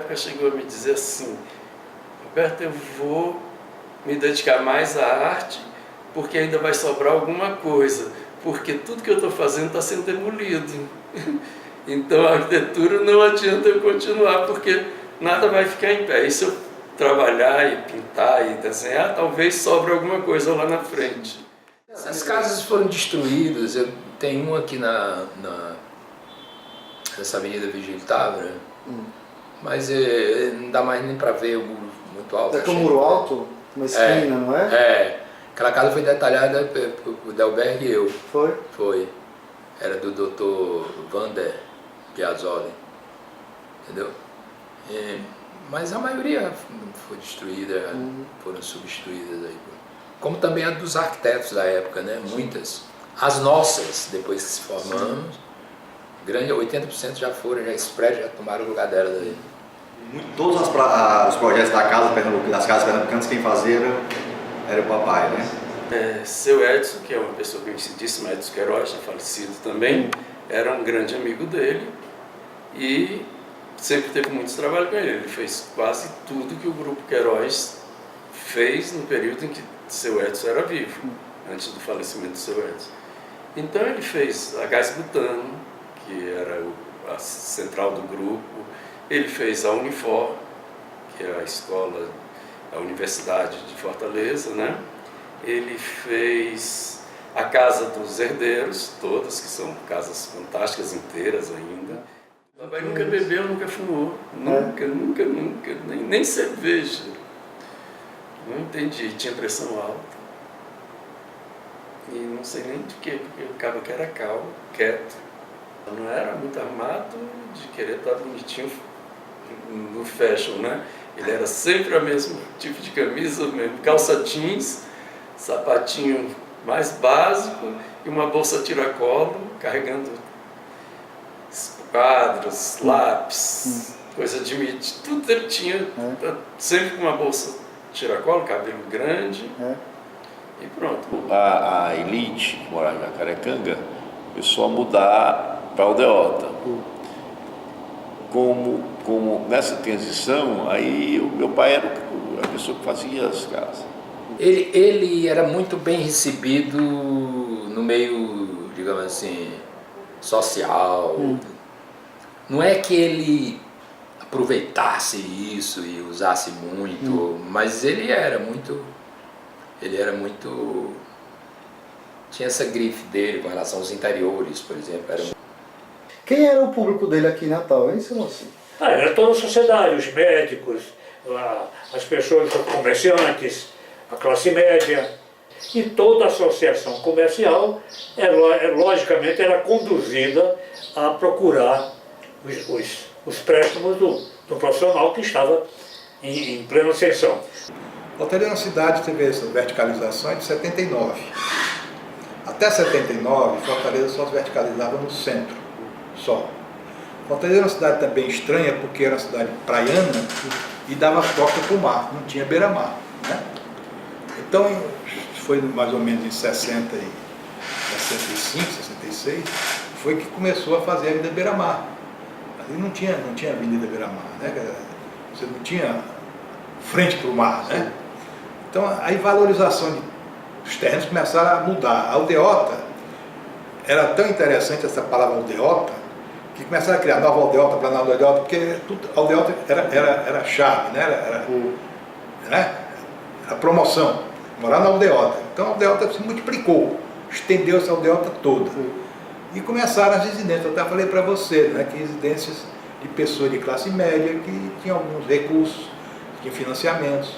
época chegou a me dizer assim: Roberto, eu vou me dedicar mais à arte porque ainda vai sobrar alguma coisa, porque tudo que eu estou fazendo está sendo demolido. Então a arquitetura não adianta eu continuar, porque nada vai ficar em pé. E se eu trabalhar e pintar e desenhar, talvez sobre alguma coisa lá na frente. As casas foram destruídas. Eu tenho uma aqui nessa Avenida Virgílio Távora, mas não dá mais nem para ver o muro muito alto. É que o muro alto, uma esquina, não é? É. Aquela casa foi detalhada por Delberg e eu. Foi? Foi. Era do Dr. Vander Piazzoli, entendeu? Mas a maioria foi destruída, foram substituídas aí. Como também a dos arquitetos da época, né? Muitas. As nossas, depois que se formamos, grande 80% já foram, esses prédios já tomaram o lugar delas aí. Todos os projetos das casas pernambucanas, quem fazia era o papai, né? Seu Edson, que é uma pessoa conhecidíssima, Edson Queiroz, já falecido também, era um grande amigo dele e sempre teve muitos trabalhos com ele. Ele fez quase tudo que o Grupo Queiroz fez no período em que seu Edson era vivo, antes do falecimento do seu Edson. Então ele fez a Gás Butano, que era a central do grupo, ele fez a Unifor, que é a escola, a Universidade de Fortaleza, né? Ele fez a Casa dos Herdeiros, todas, que são casas fantásticas, inteiras ainda. O papai nunca bebeu, nunca fumou, nunca, nem cerveja. Não entendi, tinha pressão alta. E não sei nem de quê, porque o cara que era calmo, quieto. Não era muito armado de querer estar bonitinho no fashion, né? Ele era sempre o mesmo tipo de camisa, mesmo calça jeans, sapatinho mais básico e uma bolsa tiracolo, carregando quadros, lápis, coisa de mídia. Tudo ele tinha, sempre com uma bolsa tiracolo, cabelo grande e pronto. A elite que morava na Carecanga começou a mudar para Aldeota. Como nessa transição, aí o meu pai era a pessoa que fazia as casas. Ele era muito bem recebido no meio, digamos assim, social. Não é que ele aproveitasse isso e usasse muito, mas ele era muito, tinha essa grife dele com relação aos interiores, por exemplo. Quem era o público dele aqui em Natal, hein, seu Mocinho? Era toda a sociedade, os médicos, as pessoas, os comerciantes, a classe média. E toda a associação comercial, logicamente, era conduzida a procurar os préstimos do profissional que estava em plena ascensão. Fortaleza na cidade teve essa verticalização de 79. Até 79, Fortaleza só se verticalizava no centro, só. Fortaleza é uma cidade também estranha, porque era uma cidade praiana e dava costa para o mar, não tinha beira-mar, né? Então, foi mais ou menos em 60 e 65, 66, foi que começou a fazer a Avenida Beira-Mar. Ali não tinha Avenida Beira-Mar, né? Você não tinha frente para o mar, né? Então, a valorização dos terrenos começaram a mudar. A aldeota, era tão interessante essa palavra aldeota, que começaram a criar nova aldeota, Planalto aldeota, porque tudo, aldeota era chave, né? Era promoção, morar na aldeota. Então a aldeota se multiplicou, estendeu essa aldeota toda. E começaram as residências, eu até falei para você, né, que residências de pessoas de classe média que tinham alguns recursos, tinham financiamentos,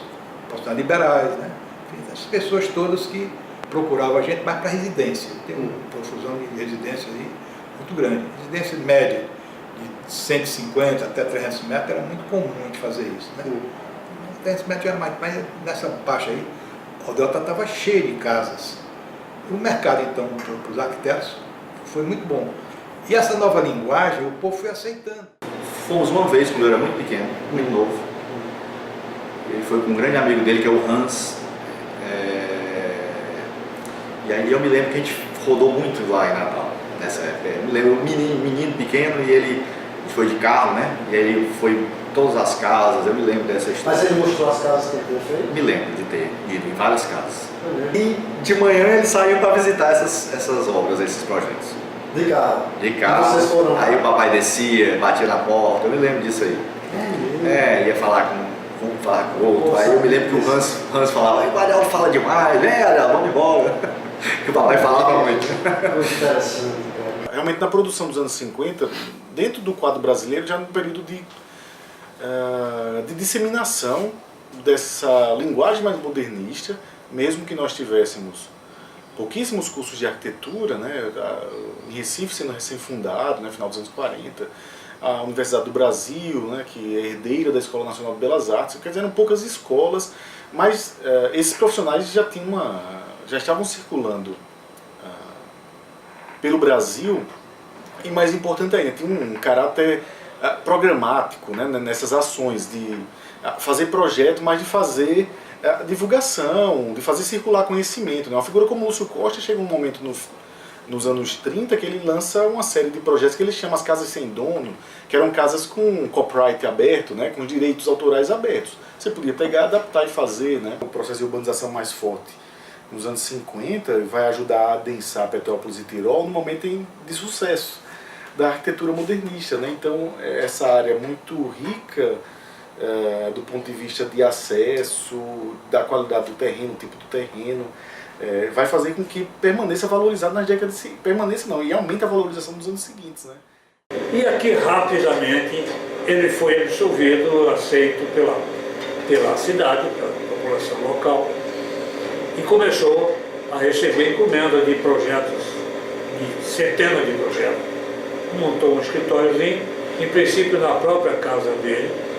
postos liberais, né? Enfim, as pessoas todas que procuravam a gente mais para residência. Tem uma profusão de residências aí muito grande. Residência média de 150 até 300 metros era muito comum a gente fazer isso, né? 300 metros era mais, mas nessa faixa aí, a aldeota estava cheia de casas. O mercado, então, para os arquitetos foi muito bom. E essa nova linguagem, o povo foi aceitando. Fomos uma vez, quando eu era muito pequeno, muito novo. Ele foi com um grande amigo dele, que é o Hans. E aí eu me lembro que a gente rodou muito lá em Natal, nessa época. Eu me lembro um menino pequeno e ele foi de carro, né? E aí ele foi em todas as casas, eu me lembro dessa história. Mas ele mostrou as casas que ele tinha feito? Me lembro de ter ido em várias casas. E de manhã ele saiu para visitar essas obras, esses projetos. De carro? De E carro. vocês foram lá? Aí o papai descia, batia na porta, eu me lembro disso aí. Ia falar com um, falar com o outro. Aí eu me lembro que o Hans falava, o Arialdo fala demais, vem Arialdo, vamos embora. Que o papai falava muito. Muito interessante, cara. Realmente na produção dos anos 50, dentro do quadro brasileiro, já no período de disseminação dessa linguagem mais modernista, mesmo que nós tivéssemos pouquíssimos cursos de arquitetura, né, em Recife sendo recém-fundado, né, final dos anos 40, a Universidade do Brasil, né, que é herdeira da Escola Nacional de Belas Artes, quer dizer, eram poucas escolas, mas esses profissionais já estavam circulando pelo Brasil, e mais importante ainda, tinha um caráter programático, né, nessas ações de fazer projeto, mas de fazer divulgação, de fazer circular conhecimento. Né? Uma figura como o Lúcio Costa chega um momento nos anos 30 que ele lança uma série de projetos que ele chama as casas sem dono, que eram casas com copyright aberto, né, com direitos autorais abertos. Você podia pegar, adaptar e fazer. Né? O processo de urbanização mais forte nos anos 50 vai ajudar a adensar Petrópolis e Tirol no momento de sucesso da arquitetura modernista. Né? Então essa área muito rica do ponto de vista de acesso, da qualidade do terreno, tipo do terreno, vai fazer com que permaneça valorizado nas décadas, permaneça não, e aumente a valorização dos anos seguintes. Né? E aqui rapidamente ele foi absolvido, aceito pela cidade, pela população local, e começou a receber encomenda de projetos, de centenas de projetos. Montou um escritóriozinho, em princípio na própria casa dele,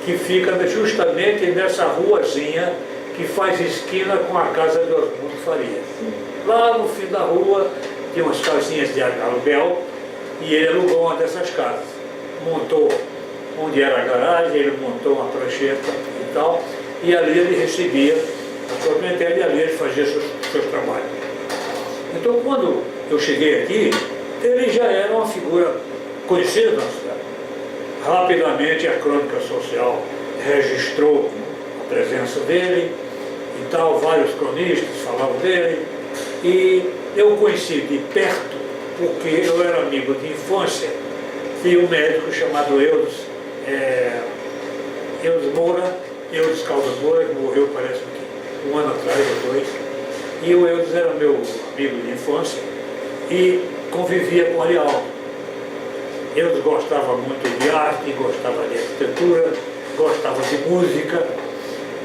que fica justamente nessa ruazinha que faz esquina com a casa de Osmundo Farias. Lá no fim da rua tinha umas casinhas de aluguel e ele alugou uma dessas casas. Montou onde era a garagem, ele montou uma prancheta e tal, e ali ele recebia a sua clientela e ali ele fazia seus trabalhos. Então quando eu cheguei aqui, ele já era uma figura conhecida na cidade. Rapidamente a crônica social registrou a presença dele e tal, vários cronistas falavam dele, e eu o conheci de perto porque eu era amigo de infância de um médico chamado Eudes Moura, Eudes Caldas Moura, que morreu parece que um ano atrás ou dois, e o Eudes era meu amigo de infância e convivia com o Arialdo. Eu gostava muito de arte, gostava de arquitetura, gostava de música.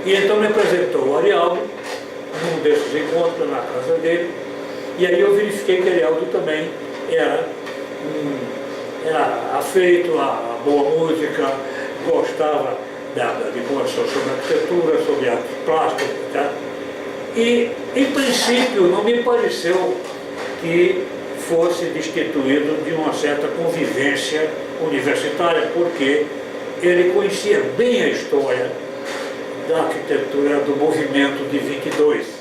E então me apresentou o Arialdo, num desses encontros na casa dele. E aí eu verifiquei que Arialdo também era afeito a boa música, gostava de informação sobre arquitetura, sobre arte plástica. Tá? E, em princípio, não me pareceu que fosse destituído de uma certa convivência universitária, porque ele conhecia bem a história da arquitetura do movimento de 22.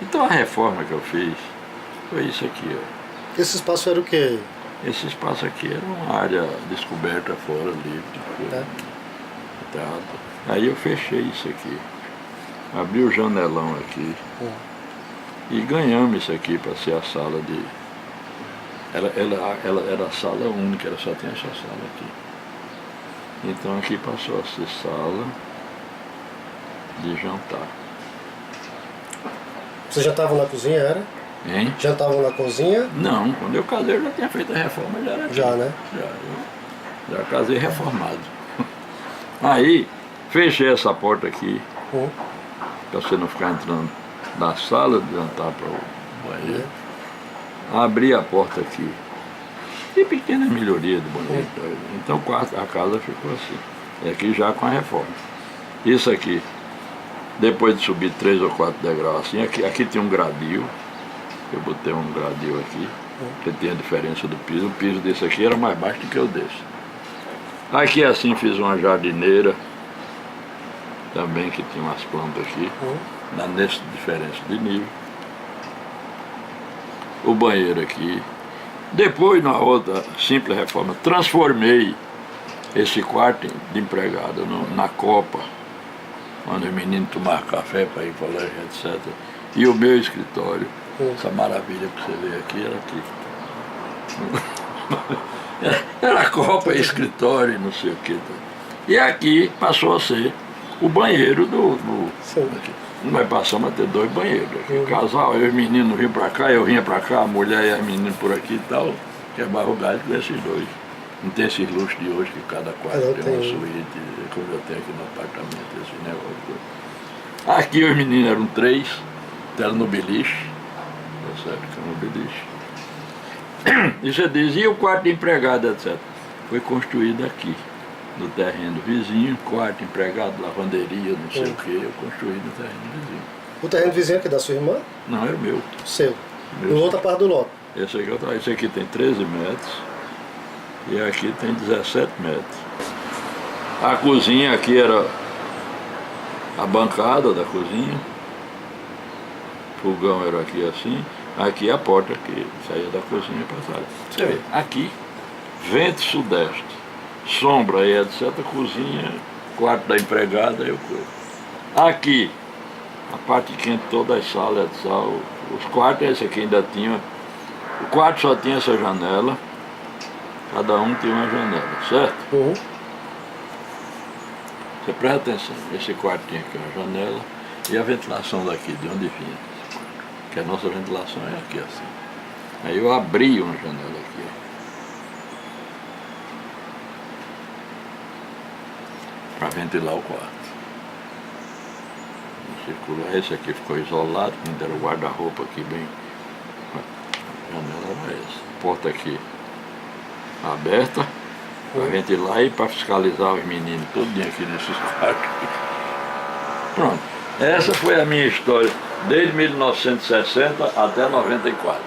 Então a reforma que eu fiz foi isso aqui, ó. Esse espaço era o quê? Esse espaço aqui era uma área descoberta fora, livre, terrado. Aí eu fechei isso aqui, abri o janelão aqui e ganhamos isso aqui para ser a sala de... Ela era a sala única, ela só tinha essa sala aqui. Então aqui passou a ser sala de jantar. Vocês já estavam na cozinha, era? Hein? Já estavam na cozinha? Não, quando eu casei eu já tinha feito a reforma, já era aqui. Já, né? Já, eu já casei reformado. Aí, fechei essa porta aqui, para você não ficar entrando da sala de jantar para o banheiro. Abri a porta aqui. E pequena melhoria do banheiro. Então a casa ficou assim. E aqui já com a reforma. Isso aqui, depois de subir 3 ou 4 degraus assim, aqui tem um gradil. Eu botei um gradil aqui, que tem a diferença do piso. O piso desse aqui era mais baixo do que o desse. Aqui assim fiz uma jardineira, também que tinha umas plantas aqui, nessa diferença de nível. O banheiro aqui. Depois, na outra simples reforma, transformei esse quarto de empregada na copa, onde os meninos tomavam café para ir para o colégio, etc. E o meu escritório. Essa maravilha que você vê aqui era aqui. Era copa, escritório, não sei o que. E aqui passou a ser o banheiro aqui. Nós passamos a ter 2 banheiros. Aqui. Casal, eu e os meninos vinham para cá, eu vinha para cá, a mulher e as meninas por aqui e tal. Quebrava o galho desses 2. Não tem esses luxos de hoje que cada quarto tem uma suíte, como eu tenho aqui no apartamento, esse negócio. Aqui os meninos eram 3, era no beliche. Certo, que é um beliche. E você dizia o quarto de empregado, etc. Foi construído aqui, no terreno vizinho, quarto empregado, lavanderia, não sei o que, eu construí no terreno vizinho. O terreno vizinho aqui da sua irmã? Não, era o meu. Seu. Em outra parte do lote. Esse aqui tem 13 metros e aqui tem 17 metros. A cozinha aqui era a bancada da cozinha. O fogão era aqui assim. Aqui a porta que saía da cozinha para trás. Você vê, aqui, vento sudeste, sombra e etc. Cozinha, quarto da empregada e o coisa. Aqui, a parte quente, toda as salas, os quartos, esse aqui ainda tinha. O quarto só tinha essa janela, cada um tinha uma janela, certo? Você presta atenção, esse quarto tinha aqui uma janela e a ventilação daqui, de onde vinha. Que a nossa ventilação é aqui assim. Aí eu abri uma janela aqui. Para ventilar o quarto. Circular. Esse aqui ficou isolado, ainda era o guarda-roupa aqui bem. A janela era essa. Porta aqui aberta para ventilar e para fiscalizar os meninos, tudinho aqui nesses quartos. Pronto. Essa foi a minha história. Desde 1960 até 94.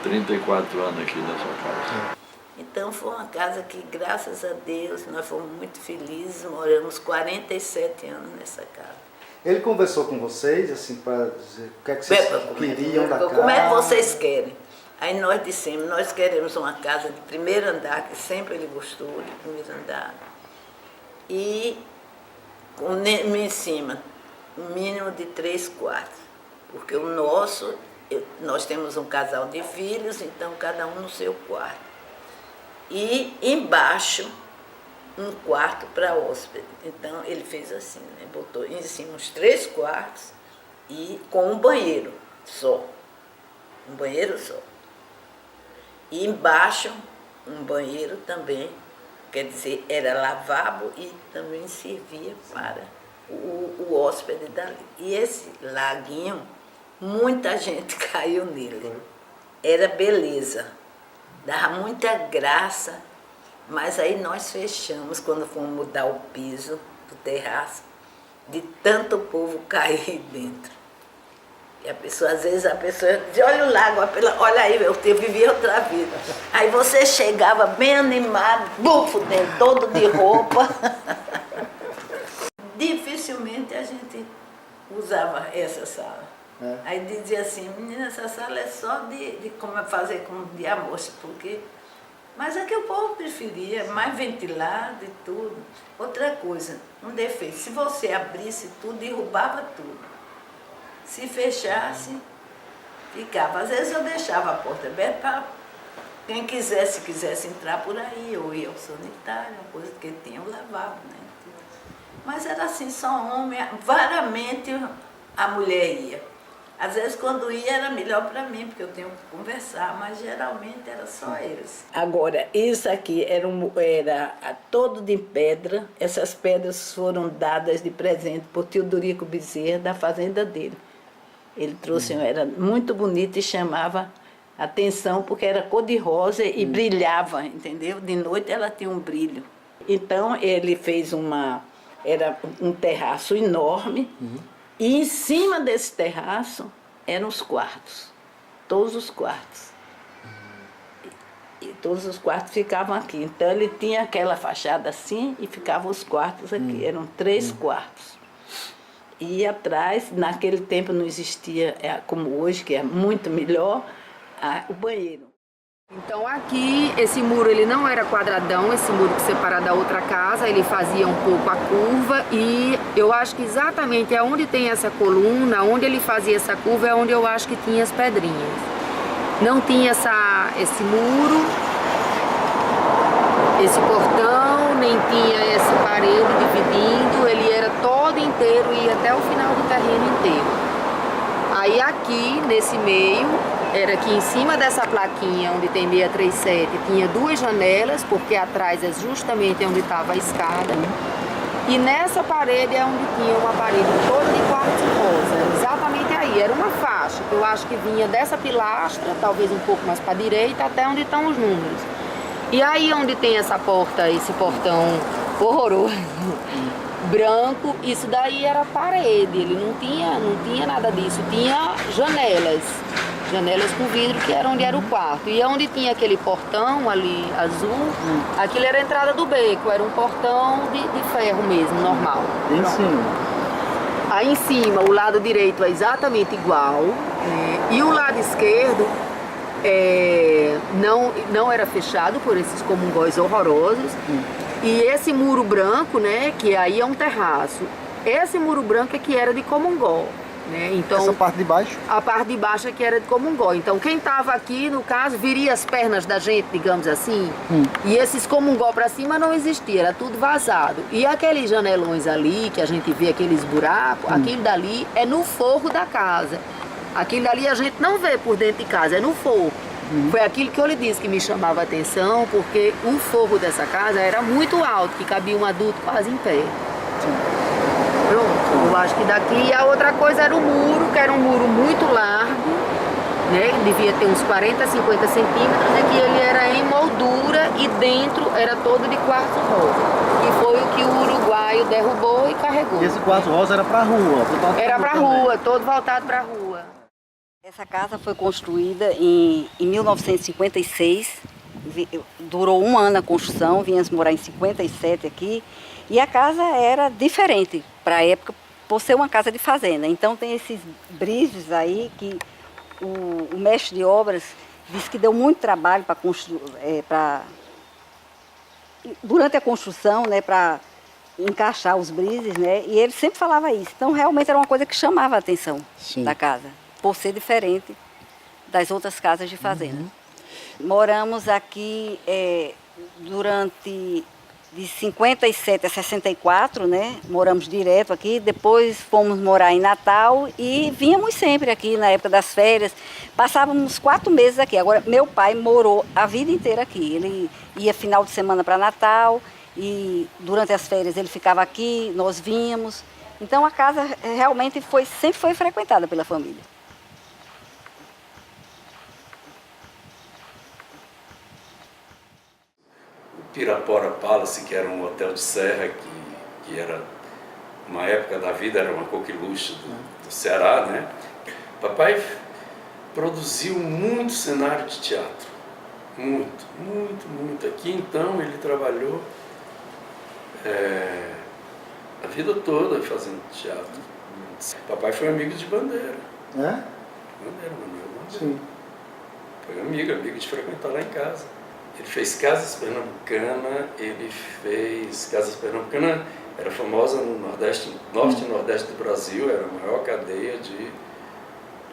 34 anos aqui nessa casa. Então foi uma casa que, graças a Deus, nós fomos muito felizes, moramos 47 anos nessa casa. Ele conversou com vocês, assim, para dizer o que é que vocês queriam da casa? Como é que vocês querem? Aí nós dissemos, nós queremos uma casa de primeiro andar, que sempre ele gostou de primeiro andar. E em cima, um mínimo de 3 quartos. Porque o nosso, nós temos um casal de filhos, então cada um no seu quarto. E embaixo, um quarto para hóspede. Então ele fez assim, né? Botou em cima uns 3 quartos e com um banheiro só. Um banheiro só. E embaixo, um banheiro também. Quer dizer, era lavabo e também servia para o hóspede dali. E esse laguinho, muita gente caiu nele. Era beleza. Dava muita graça. Mas aí nós fechamos quando fomos mudar o piso do terraço, de tanto povo cair dentro. E a pessoa, às vezes, dizia, olha o lago, olha aí, eu vivi outra vida. Aí você chegava bem animado, bufo dentro, todo de roupa. Dificilmente a gente usava essa sala. Aí dizia assim, menina, essa sala é só de como fazer com de almoço, porque... Mas é que o povo preferia, mais ventilado e tudo. Outra coisa, um defeito, se você abrisse tudo, derrubava tudo. Se fechasse, ficava. Às vezes eu deixava a porta aberta para quem quisesse entrar por aí, ou ia ao sanitário, uma coisa que tinha, eu lavava, né? Mas era assim, só homem, raramente a mulher ia. Às vezes quando ia era melhor para mim, porque eu tenho que conversar, mas geralmente era só eles. Agora, isso aqui era todo de pedra, essas pedras foram dadas de presente por Teodorico Bezerra, da fazenda dele. Ele trouxe, era muito bonito e chamava atenção porque era cor-de-rosa e brilhava, entendeu? De noite ela tinha um brilho. Então ele fez era um terraço enorme e em cima desse terraço eram os quartos, todos os quartos. E todos os quartos ficavam aqui. Então ele tinha aquela fachada assim e ficavam os quartos aqui, eram 3 quartos. E atrás, naquele tempo não existia, como hoje, que é muito melhor, o banheiro. Então aqui, esse muro ele não era quadradão, esse muro que separa da outra casa, ele fazia um pouco a curva e eu acho que exatamente onde tem essa coluna, onde ele fazia essa curva é onde eu acho que tinha as pedrinhas. Não tinha esse muro, esse portão, nem tinha essa parede dividindo, ele era todo inteiro e ia até o final do terreno inteiro. Aí aqui, nesse meio, era que em cima dessa plaquinha, onde tem 637, tinha 2 janelas, porque atrás é justamente onde estava a escada. E nessa parede é onde tinha uma parede toda de quartzo rosa, exatamente aí. Era uma faixa, que eu acho que vinha dessa pilastra, talvez um pouco mais para a direita, até onde estão os números. E aí onde tem essa porta, esse portão horroroso, branco, isso daí era parede, ele não tinha nada disso, tinha janelas com vidro, que era onde era o quarto. E onde tinha aquele portão ali, azul, aquilo era a entrada do beco, era um portão de ferro mesmo, normal. Em cima? Aí em cima, o lado direito é exatamente igual, e o lado esquerdo não era fechado por esses comungóis horrorosos. E esse muro branco, né, que aí é um terraço, esse muro branco é que era de comungó, né? Então, essa parte de baixo? A parte de baixo é que era de comungó. Então quem estava aqui, no caso, viria as pernas da gente, digamos assim, e esses comungó para cima não existia, era tudo vazado. E aqueles janelões ali, que a gente vê aqueles buracos, aquilo dali é no forro da casa. Aquilo dali a gente não vê por dentro de casa, é no forro. Foi aquilo que eu lhe disse que me chamava a atenção, porque o forro dessa casa era muito alto, que cabia um adulto quase em pé. Pronto, eu acho que daqui. A outra coisa era o muro, que era um muro muito largo, né? Devia ter uns 40, 50 centímetros, e que ele era em moldura e dentro era todo de quartzo rosa. Que foi o que o uruguaio derrubou e carregou. E esse quartzo rosa era para a rua? Era para a rua, todo voltado para a rua. Essa casa foi construída em 1956, durou 1 ano a construção, viemos morar em 57 aqui, e a casa era diferente para a época, por ser uma casa de fazenda. Então tem esses brizes aí que o mestre de obras disse que deu muito trabalho para construir, durante a construção, né, para encaixar os brizes, né, e ele sempre falava isso. Então realmente era uma coisa que chamava a atenção da casa, por ser diferente das outras casas de fazenda. Moramos aqui durante de 57 a 64, né? Moramos direto aqui, depois fomos morar em Natal e vínhamos sempre aqui na época das férias. Passávamos 4 meses aqui. Agora, meu pai morou a vida inteira aqui. Ele ia final de semana para Natal e durante as férias ele ficava aqui, nós vínhamos. Então a casa realmente sempre foi frequentada pela família. Pirapora Palace, que era um hotel de serra, que era, uma época da vida, era uma coqueluche do Ceará, né? Papai produziu muito cenário de teatro, muito. Aqui, então, ele trabalhou a vida toda fazendo teatro. Papai foi amigo de Bandeira. É? Maneiro. Sim. Foi amigo de frequentar lá em casa. Ele fez Casas Pernambucana, era famosa no Nordeste, Norte e Nordeste do Brasil, era a maior cadeia de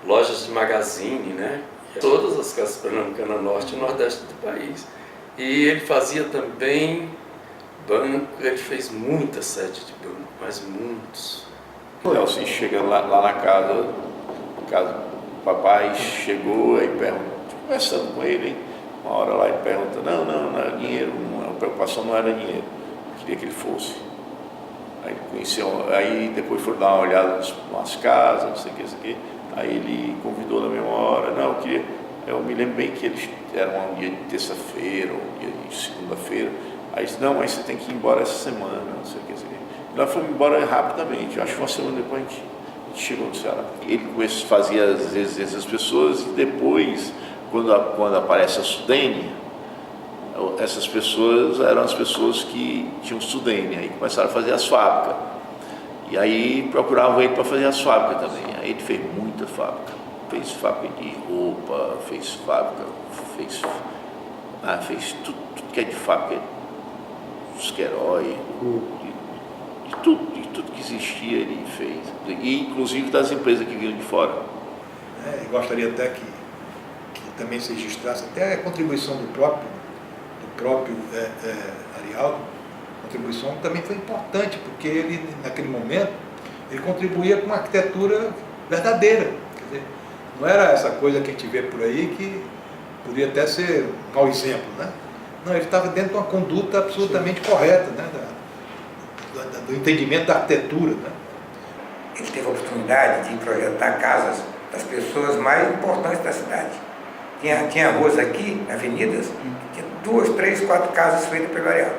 lojas de magazine, né? Todas as Casas Pernambucanas Norte e Nordeste do país. E ele fazia também banco, ele fez muita sede de banco, mas muitos. O Elcio chega lá na casa, o papai chegou e conversando com ele, hein? Uma hora lá ele pergunta, não era dinheiro, a preocupação não era dinheiro, eu queria que ele fosse. Aí conheceu, aí depois foram dar uma olhada nas casas, não sei o que, aí ele convidou na mesma hora, eu me lembro bem que eles eram um dia de terça-feira, ou um dia de segunda-feira, aí disse, não, mas você tem que ir embora essa semana, não sei o que. E nós fomos embora rapidamente, acho que uma semana depois a gente chegou no Ceará. Ele fazia às vezes as pessoas e depois, quando aparece a Sudene, essas pessoas eram as pessoas que tinham Sudene, aí começaram a fazer as fábricas. E aí procuravam ele para fazer as fábricas também. Aí ele fez muita fábrica. Fez fábrica de roupa, fez tudo que é de fábrica, os Queiroz, de tudo que existia ele fez. E inclusive das empresas que vinham de fora. E gostaria até que também se registrasse até a contribuição do próprio Arialdo. A contribuição também foi importante, porque ele, naquele momento, ele contribuía com uma arquitetura verdadeira. Quer dizer, não era essa coisa que a gente vê por aí que podia até ser um mau exemplo, né? Não, ele estava dentro de uma conduta absolutamente correta, né? Do entendimento da arquitetura, né? Ele teve a oportunidade de projetar casas das pessoas mais importantes da cidade. Tinha ruas aqui, avenidas, tinha 2, 3, 4 casas feitas pelo Arialdo.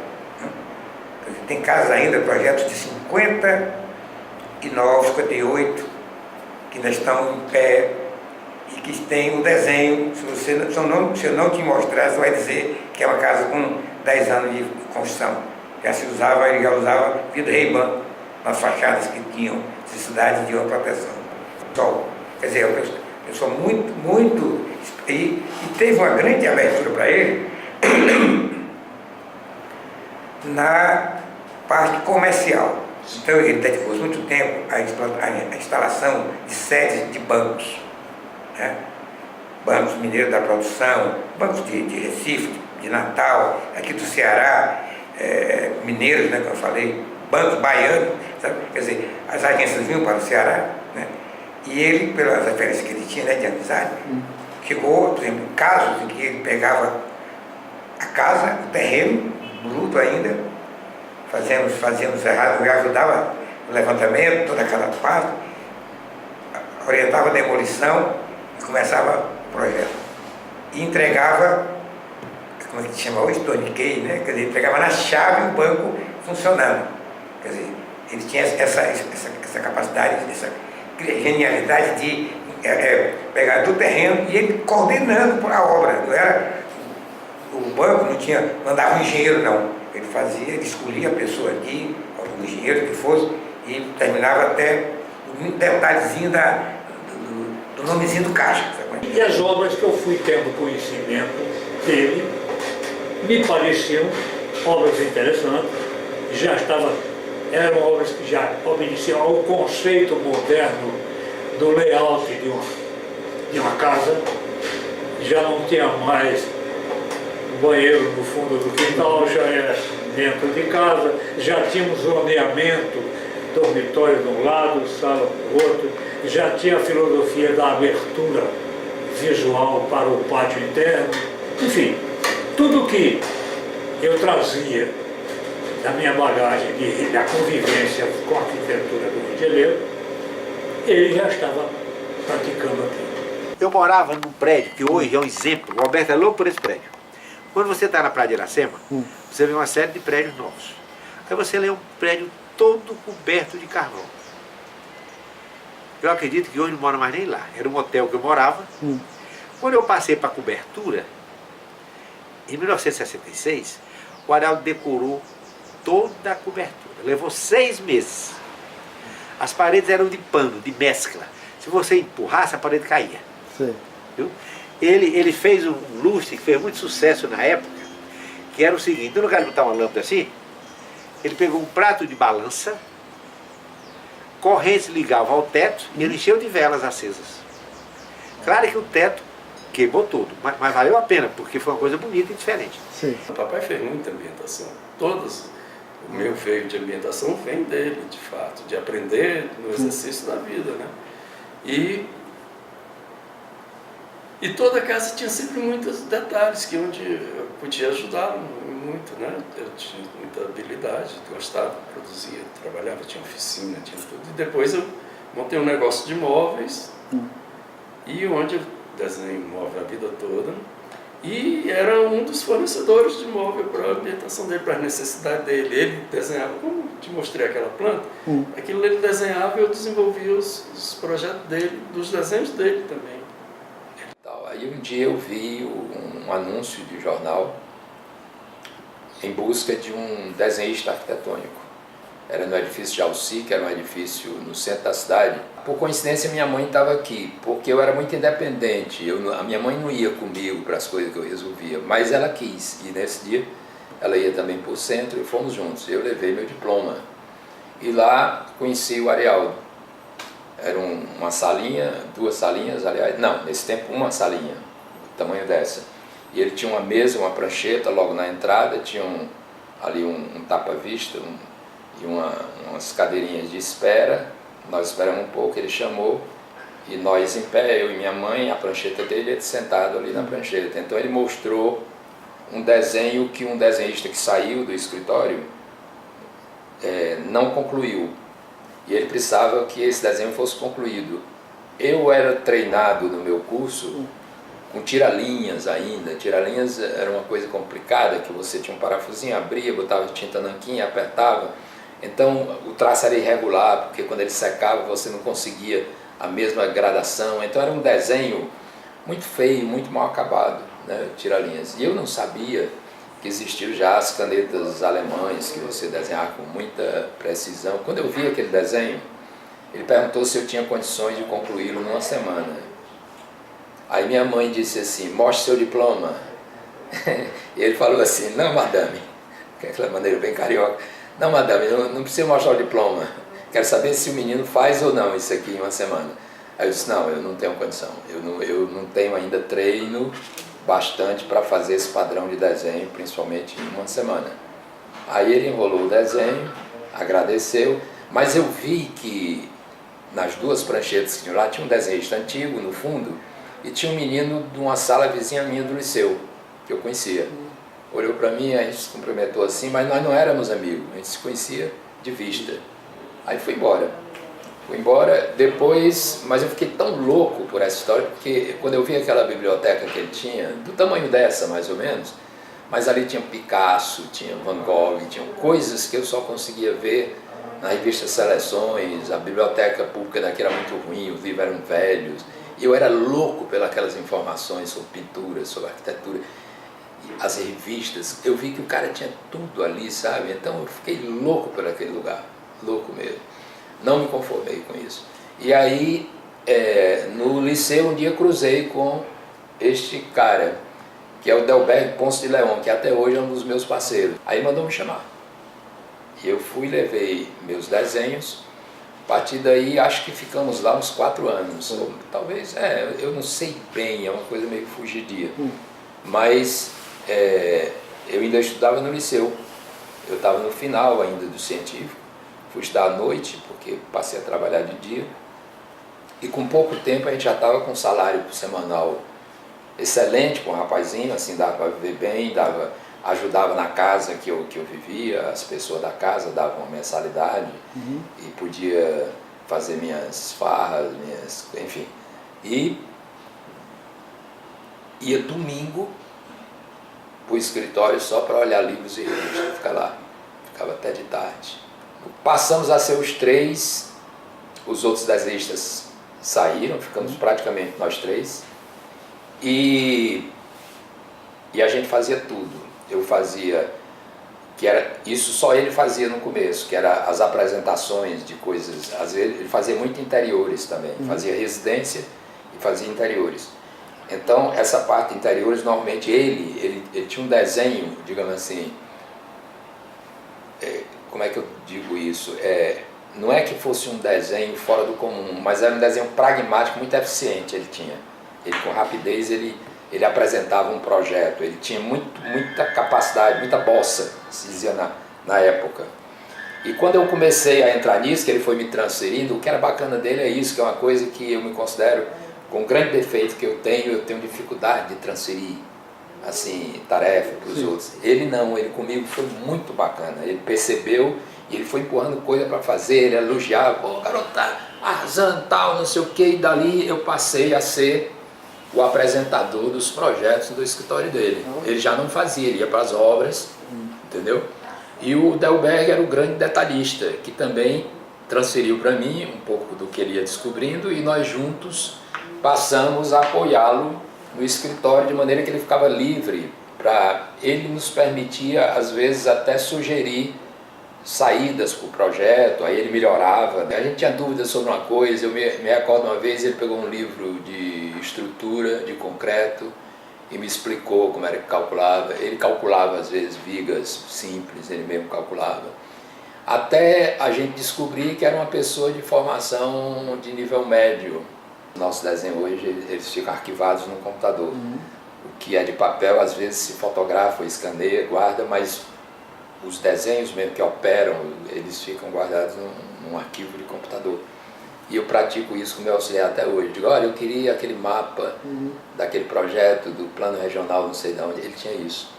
Tem casas ainda, projetos de 59, 58, que ainda estão em pé e que tem um desenho. Se eu não te mostrar, você vai dizer que é uma casa com 10 anos de construção. Já usava vidro Ray-Ban nas fachadas que tinham necessidade de uma proteção. Sol. Quer dizer, uma pessoa muito... E teve uma grande abertura para ele na parte comercial. Então ele dedicou muito tempo à instalação de sedes de bancos, né? Bancos mineiros da produção, bancos de Recife, de Natal, aqui do Ceará, mineiros, né, que eu falei, bancos baianos, sabe? Quer dizer, as agências vinham para o Ceará, né? E ele, pelas referências que ele tinha, né, de amizade, chegou, por exemplo, casos em que ele pegava a casa, o terreno, bruto ainda, fazíamos errado, eu ajudava no levantamento, toda aquela parte, orientava a demolição e começava o projeto. E entregava, como é que chama hoje, Toniquei, né? Quer dizer, entregava na chave o banco funcionando. Quer dizer, ele tinha essa capacidade, essa genialidade de pegar do terreno e ele coordenando a obra. Não era, o banco não andava um engenheiro, não. Ele escolhia a pessoa aqui, o engenheiro que fosse, e terminava até um detalhezinho do nomezinho do caixa. Sabe? E as obras que eu fui tendo conhecimento dele me pareciam obras interessantes, eram obras que já obedeciam ao conceito moderno do layout de uma casa. Já não tinha mais banheiro no fundo do quintal, já era dentro de casa, já tinha um zoneamento, dormitório de um lado, sala do outro, já tinha a filosofia da abertura visual para o pátio interno, enfim, tudo que eu trazia da minha bagagem da convivência com a arquitetura do Rio de Janeiro, ele já estava praticando aqui. Eu morava num prédio que hoje é um exemplo, o Alberto é louco por esse prédio. Quando você está na Praia de Iracema, você vê uma série de prédios novos. Aí você lê um prédio todo coberto de carvão. Eu acredito que hoje não mora mais nem lá. Era um hotel que eu morava. Quando eu passei para a cobertura, em 1966, o Arialdo decorou toda a cobertura. Levou 6 meses. As paredes eram de pano, de mescla. Se você empurrasse, a parede caía. Sim. Viu? Ele fez um lustre que fez muito sucesso na época, que era o seguinte: no lugar de botar uma lâmpada assim, ele pegou um prato de balança, corrente ligava ao teto e ele encheu de velas acesas. Claro que o teto queimou tudo, mas valeu a pena, porque foi uma coisa bonita e diferente. Sim. O papai fez muita ambientação. O meu veio de ambientação vem dele, de fato, de aprender no exercício da vida, né? E toda a casa tinha sempre muitos detalhes que onde eu podia ajudá-lo muito, né? Eu tinha muita habilidade, gostava, produzia, trabalhava, tinha oficina, tinha tudo. E depois eu montei um negócio de móveis, e onde eu desenhei móvel a vida toda, e era um dos fornecedores de móvel para a ambientação dele, para a necessidade dele. Ele desenhava, como te mostrei aquela planta, aquilo ele desenhava e eu desenvolvia os projetos dele, dos desenhos dele também. Aí um dia eu vi um anúncio de jornal em busca de um desenhista arquitetônico. Era no edifício de Alci, que era um edifício no centro da cidade. Por coincidência, minha mãe estava aqui, porque eu era muito independente. A minha mãe não ia comigo para as coisas que eu resolvia, mas ela quis. E nesse dia, ela ia também para o centro e fomos juntos. Eu levei meu diploma. E lá conheci o Arialdo. Era uma salinha, 2 salinhas, aliás, não, nesse tempo uma salinha, do tamanho dessa. E ele tinha uma mesa, uma prancheta logo na entrada, tinha ali um tapa-vista e umas cadeirinhas de espera. Nós esperamos um pouco, ele chamou, e nós em pé, eu e minha mãe, a prancheta dele, ele sentado ali na prancheta. Então ele mostrou um desenho que um desenhista que saiu do escritório não concluiu. E ele precisava que esse desenho fosse concluído. Eu era treinado no meu curso com tira-linhas ainda. Tira-linhas era uma coisa complicada, que você tinha um parafusinho, abria, botava tinta nanquim, apertava. Então o traço era irregular, porque quando ele secava você não conseguia a mesma gradação. Então era um desenho muito feio, muito mal acabado, né? Tira-linhas. E eu não sabia que existiam já as canetas alemães, que você desenhava com muita precisão. Quando eu vi aquele desenho, ele perguntou se eu tinha condições de concluí-lo numa semana. Aí minha mãe disse assim: mostre seu diploma. E ele falou assim: não, madame, que é aquela maneira bem carioca, não, madame, não precisa mostrar o diploma, quero saber se o menino faz ou não isso aqui em uma semana. Aí eu disse: não, eu não tenho condição, eu não tenho ainda treino bastante para fazer esse padrão de desenho, principalmente em uma semana. Aí ele enrolou o desenho, agradeceu, mas eu vi que nas 2 pranchetas que tinham lá tinha um desenhista antigo no fundo e tinha um menino de uma sala vizinha minha do liceu, que eu conhecia. Olhou para mim, a gente se cumprimentou assim, mas nós não éramos amigos, a gente se conhecia de vista. Aí fui embora. Fui embora depois, mas eu fiquei tão louco por essa história, porque quando eu vi aquela biblioteca que ele tinha, do tamanho dessa mais ou menos, mas ali tinha Picasso, tinha Van Gogh, tinha coisas que eu só conseguia ver na revista Seleções. A biblioteca pública daqui era muito ruim, os livros eram velhos, e eu era louco pelas informações sobre pintura, sobre arquitetura, e as revistas. Eu vi que o cara tinha tudo ali, sabe? Então eu fiquei louco por aquele lugar, louco mesmo. Não me conformei com isso. E aí, no liceu, um dia cruzei com este cara, que é o Delberg Ponce de Leon, que até hoje é um dos meus parceiros. Aí mandou me chamar. E eu fui, levei meus desenhos. A partir daí, acho que ficamos lá uns 4 anos. Ou, talvez, eu não sei bem, é uma coisa meio fugidia. Mas eu ainda estudava no liceu. Eu estava no final ainda do científico. Fui estudar à noite, porque passei a trabalhar de dia. E com pouco tempo a gente já estava com um salário semanal excelente, com um rapazinho, assim, dava para viver bem, ajudava na casa que eu vivia, as pessoas da casa davam uma mensalidade, e podia fazer minhas farras, enfim. E ia domingo para o escritório só para olhar livros e revistas, ficar lá, ficava até de tarde. Passamos a ser os 3, os outros desenhistas saíram, ficamos praticamente nós 3, e a gente fazia tudo. Eu fazia que era isso só ele fazia no começo, que era as apresentações de coisas. Às vezes ele fazia muito interiores também, fazia residência e fazia interiores. Então essa parte de interiores, normalmente ele tinha um desenho, digamos assim, como é que eu digo isso? Não é que fosse um desenho fora do comum, mas era um desenho pragmático muito eficiente. Ele com rapidez ele apresentava um projeto, ele tinha muita capacidade, muita bossa, se dizia na época. E quando eu comecei a entrar nisso, que ele foi me transferindo, o que era bacana dele é isso, que é uma coisa que eu me considero com um grande defeito que eu tenho dificuldade de transferir assim, tarefa para os outros. Ele não, ele comigo foi muito bacana, ele percebeu e ele foi empurrando coisa para fazer, ele elogiava, pô, garoto, tá arrasando, tal, não sei o que, e dali eu passei a ser o apresentador dos projetos do escritório dele. Ele já não fazia, ele ia para as obras, entendeu? E o Delberg era o grande detalhista, que também transferiu para mim um pouco do que ele ia descobrindo e nós juntos passamos a apoiá-lo no escritório de maneira que ele ficava livre ele nos permitia às vezes até sugerir saídas para o projeto, aí ele melhorava. A gente tinha dúvidas sobre uma coisa, eu me recordo uma vez, ele pegou um livro de estrutura, de concreto, e me explicou como era que calculava. Ele calculava às vezes vigas simples, ele mesmo calculava. Até a gente descobrir que era uma pessoa de formação de nível médio. Nosso desenho hoje, eles ficam arquivados no computador. O que é de papel, às vezes se fotografa, escaneia, guarda, mas os desenhos mesmo que operam, eles ficam guardados num arquivo de computador. E eu pratico isso com o meu auxiliar até hoje. Digo, olha, eu queria aquele mapa daquele projeto, do plano regional, não sei de onde, ele tinha isso.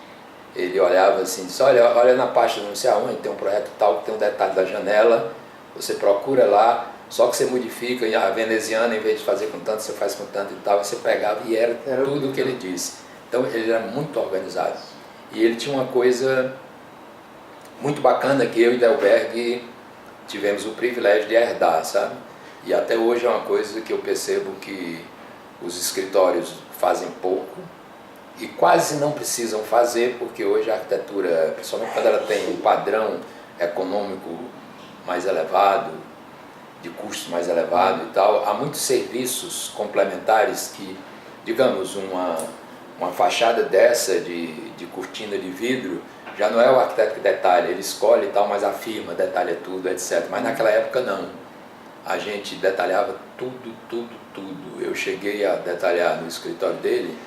Ele olhava assim, disse, olha na pasta não sei aonde, tem um projeto tal que tem um detalhe da janela, você procura lá, só que você modifica, a veneziana, em vez de fazer com tanto, você faz com tanto e tal, você pegava e era tudo o que ele disse. Então ele era muito organizado. E ele tinha uma coisa muito bacana que eu e Delberg tivemos o privilégio de herdar, sabe? E até hoje é uma coisa que eu percebo que os escritórios fazem pouco e quase não precisam fazer, porque hoje a arquitetura, principalmente quando ela tem um padrão econômico mais elevado, de custo mais elevado e tal, há muitos serviços complementares que, digamos, uma fachada dessa de cortina de vidro, já não é o arquiteto que detalha, ele escolhe e tal, mas a firma detalha tudo, etc. Mas naquela época não. A gente detalhava tudo. Eu cheguei a detalhar no escritório dele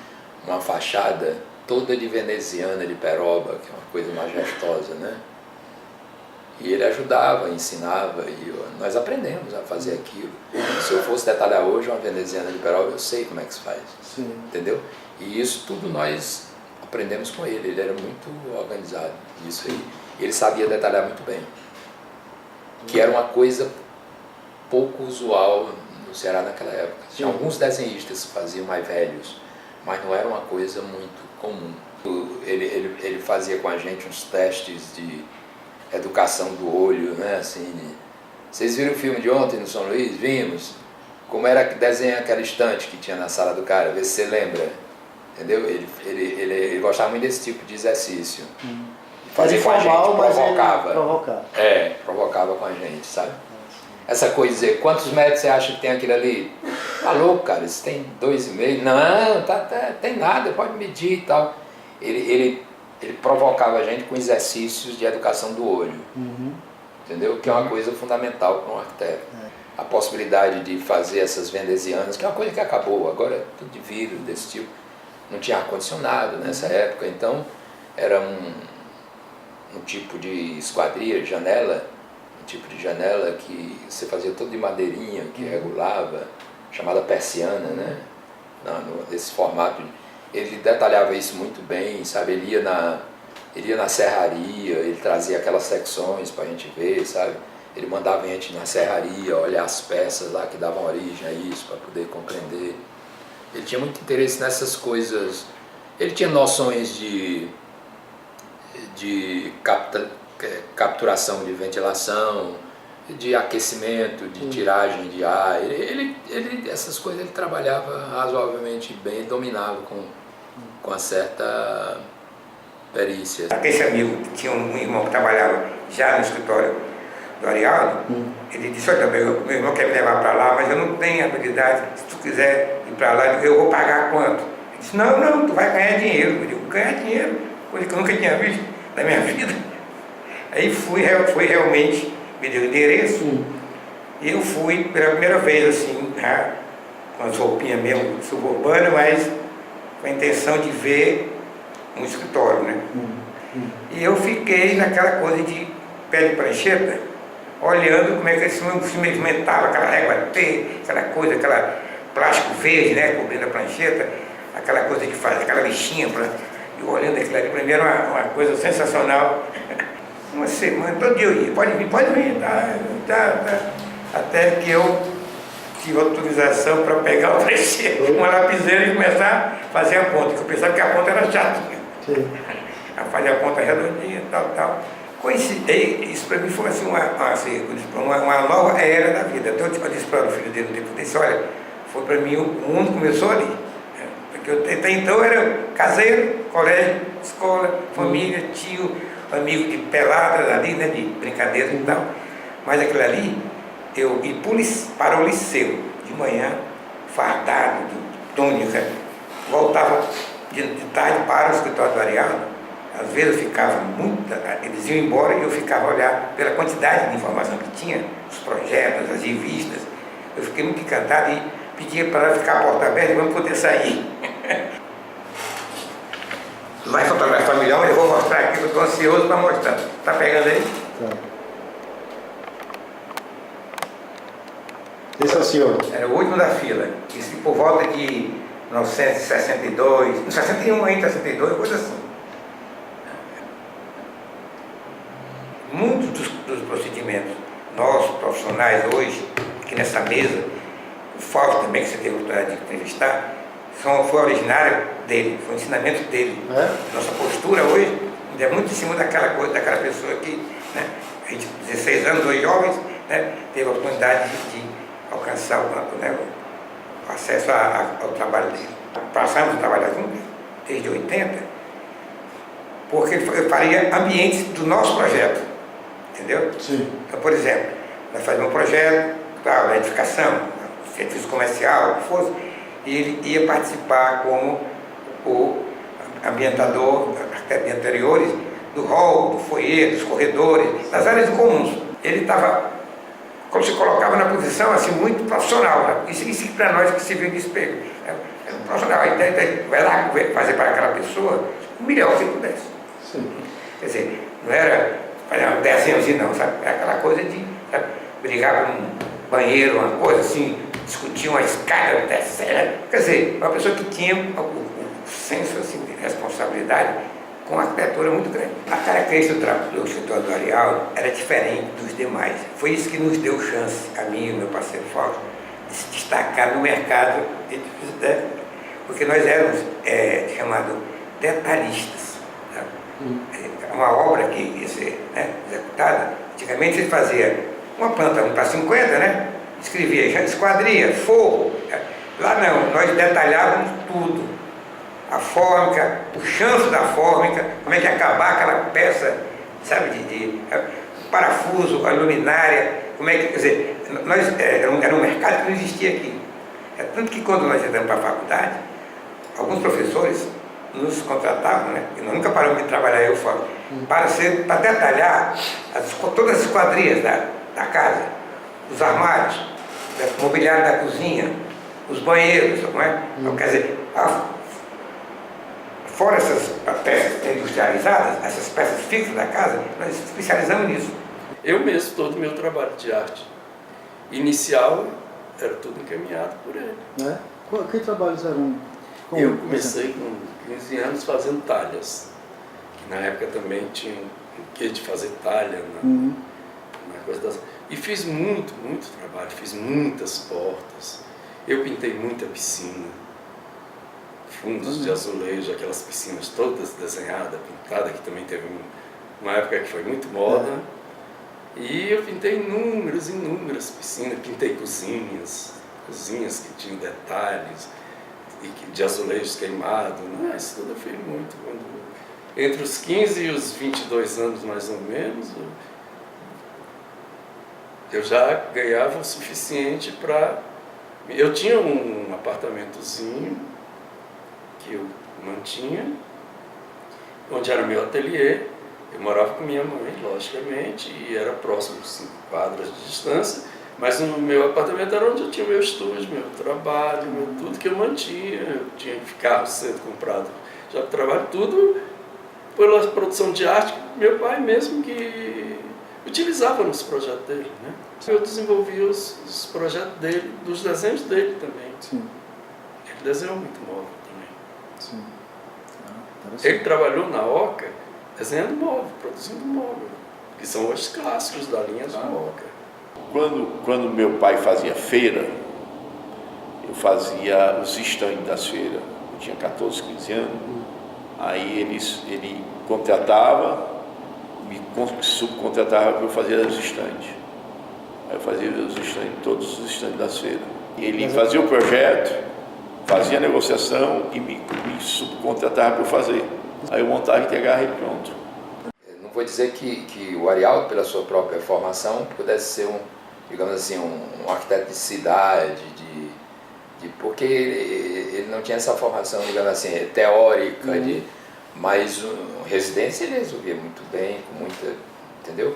uma fachada toda de veneziana, de peroba, que é uma coisa majestosa, né? E ele ajudava, ensinava, e nós aprendemos a fazer aquilo. Se eu fosse detalhar hoje uma veneziana de peroba, eu sei como é que se faz. Sim. Entendeu? E isso tudo nós aprendemos com ele era muito organizado nisso aí. Ele sabia detalhar muito bem, que era uma coisa pouco usual no Ceará naquela época. Tinha alguns desenhistas que faziam mais velhos, mas não era uma coisa muito comum. Ele fazia com a gente uns testes de educação do olho, né? Assim, vocês viram o filme de ontem no São Luís? Vimos. Como era que desenha aquela estante que tinha na sala do cara, vê se você lembra. Entendeu? Ele gostava muito desse tipo de exercício. Fazia informal, mas provocava. Provocava. Provocava com a gente, sabe? Essa coisa de dizer, quantos metros você acha que tem aquilo ali? Tá louco, cara, isso tem 2,5. Não, tem nada, pode medir e tal. Ele provocava a gente com exercícios de educação do olho. Entendeu? Que é uma coisa fundamental para um arquiteto. A possibilidade de fazer essas venezianas, que é uma coisa que acabou, agora é tudo de vidro, desse tipo. Não tinha ar-condicionado nessa época, então era um tipo de esquadria, janela, um tipo de janela que você fazia todo de madeirinha, que regulava, chamada persiana, né? Nesse formato. Ele detalhava isso muito bem, sabe? Ele ia na serraria, ele trazia aquelas secções para a gente ver, sabe? Ele mandava a gente na serraria olhar as peças lá que davam origem a isso, para poder compreender. Ele tinha muito interesse nessas coisas. Ele tinha noções de capturação de ventilação, de aquecimento, de tiragem de ar. Essas coisas ele trabalhava razoavelmente bem, dominava com uma certa perícias. Esse amigo tinha um irmão que trabalhava já no escritório do Arialdo, ele disse, olha, meu irmão quer me levar para lá, mas eu não tenho habilidade, se tu quiser ir para lá, eu vou pagar quanto? Ele disse, não, tu vai ganhar dinheiro. Eu digo, ganhar dinheiro? Coisa que eu nunca tinha visto na minha vida. Aí fui realmente, me deu o endereço, e eu fui pela primeira vez, assim, com as roupinhas mesmo suburbanas, mas com a intenção de ver um escritório, né? E eu fiquei naquela coisa de pé de prancheta, olhando como é que se movimentava, aquela régua T, aquela coisa, aquela plástico verde, né, cobrindo a prancheta, aquela coisa de fazer, aquela lixinha, e olhando aquilo ali, para mim era uma coisa sensacional. Uma semana, todo dia eu ia, pode vir, tá. Até que eu tive autorização para pegar o prancheto, uma lapiseira e começar a fazer a ponta, que eu pensava que a ponta era chata. A fazer a ponta redondinha, tal. Isso para mim foi assim, uma nova era da vida. Até eu disse para o filho dele, eu disse, olha, foi para mim, o mundo começou ali. Porque até então eu era caseiro, colégio, escola, família, tio, amigo de peladas ali, né, de brincadeira e tal. Mas aquilo ali, eu ia para o liceu, de manhã, fardado, de túnica, voltava de tarde para o escritório do Arialdo. Às vezes eu ficava eles iam embora e eu ficava a olhar pela quantidade de informação que tinha, os projetos, as revistas. Eu fiquei muito encantado e pedia para ficar a porta aberta e vamos poder sair. Vai fotografar melhor, eu vou mostrar aqui, eu estou ansioso para mostrar. Está pegando aí? Tá. Esse é o senhor? Era o último da fila. Isso por volta de 1962, 61 ainda, 62, coisa assim. Muitos dos procedimentos nossos, profissionais, hoje, aqui nessa mesa, o Fausto também, que você teve a oportunidade de entrevistar, foi originário dele, foi um ensinamento dele. Nossa postura hoje ainda é muito em cima daquela coisa, daquela pessoa que, né, a gente, 16 anos, 2 jovens, né, teve a oportunidade de alcançar o acesso ao trabalho dele. Passamos a trabalhar juntos desde 80, porque eu faria ambientes do nosso projeto, entendeu? Sim. Então, por exemplo, nós fazíamos um projeto, da edificação, serviço comercial, o que fosse, e ele ia participar como o ambientador, arquitetos anteriores, do hall, do foyer, dos corredores, das áreas comuns. Ele estava, como se colocava na posição assim, muito profissional, né? Isso para nós que se viu no espelho. É um profissional, então, vai lá fazer para aquela pessoa o melhor que pudesse. Sim. Quer dizer, não era fazer um desenho assim, não, sabe? É aquela coisa de, sabe, brigar com um banheiro, uma coisa assim, discutir uma escada, quer dizer, uma pessoa que tinha o senso assim, de responsabilidade com uma arquitetura muito grande. A característica do escritório do Arialdo era diferente dos demais. Foi isso que nos deu chance, a mim e o meu parceiro Fausto, de se destacar no mercado, né? Porque nós éramos chamados detalhistas. Tá? Uma obra que ia ser, né, executada, antigamente você fazia uma planta 1 para 50, né? Escrevia esquadria, forro. Lá não, nós detalhávamos tudo. A fórmica, o chanfo da fórmica, como é que ia acabar aquela peça, sabe, o parafuso, a luminária, como é que, quer dizer, era um mercado que não existia aqui. É tanto que quando nós entramos para a faculdade, alguns professores nos contratavam, né? E nós nunca paramos de trabalhar eu fora, para detalhar todas as esquadrias da casa, os armários, o mobiliário da cozinha, os banheiros, não é? Quer dizer, fora essas peças industrializadas, essas peças fixas da casa, nós especializamos nisso. Eu mesmo, todo o meu trabalho de arte inicial era tudo encaminhado por ele. Que trabalhos eram? Eu comecei com 15 anos fazendo talhas, que na época também tinha o quê de fazer talha na coisa das... E fiz muito trabalho, fiz muitas portas, eu pintei muita piscina, fundos de azulejo, aquelas piscinas todas desenhadas, pintadas, que também teve uma época que foi muito moda. E eu pintei inúmeras piscinas, pintei cozinhas que tinham detalhes, de azulejos queimados. Isso tudo eu fiz muito. entre os 15 e os 22 anos, mais ou menos, eu já ganhava o suficiente para... Eu tinha um apartamentozinho que eu mantinha, onde era meu ateliê. Eu morava com minha mãe, logicamente, e era próximo, 5 quadras de distância, mas o meu apartamento era onde eu tinha meu estúdio, meu trabalho, tudo que eu mantinha. Eu tinha carro cedo comprado já para o trabalho, tudo pela produção de arte, meu pai mesmo que utilizava nos projetos dele, né? Eu desenvolvi os projetos dele, dos desenhos dele também. Sim. Ele desenhou muito móvel também. Sim. Ele trabalhou na Oca desenhando móvel, produzindo móvel, que são os clássicos da linha da Oca. Quando meu pai fazia feira, eu fazia os estandes das feiras. Eu tinha 14, 15 anos. Aí ele contratava, me subcontratava para eu fazer os estandes. Aí eu fazia os estandes, todos os estandes das feiras. Ele fazia o projeto, fazia a negociação e me subcontratava para eu fazer. Aí eu montava e entregava ele pronto. Não vou dizer que o Arialdo, pela sua própria formação, pudesse ser digamos assim, um arquiteto de cidade, porque ele não tinha essa formação, digamos assim, teórica, mas residência ele resolvia muito bem, com muita, entendeu?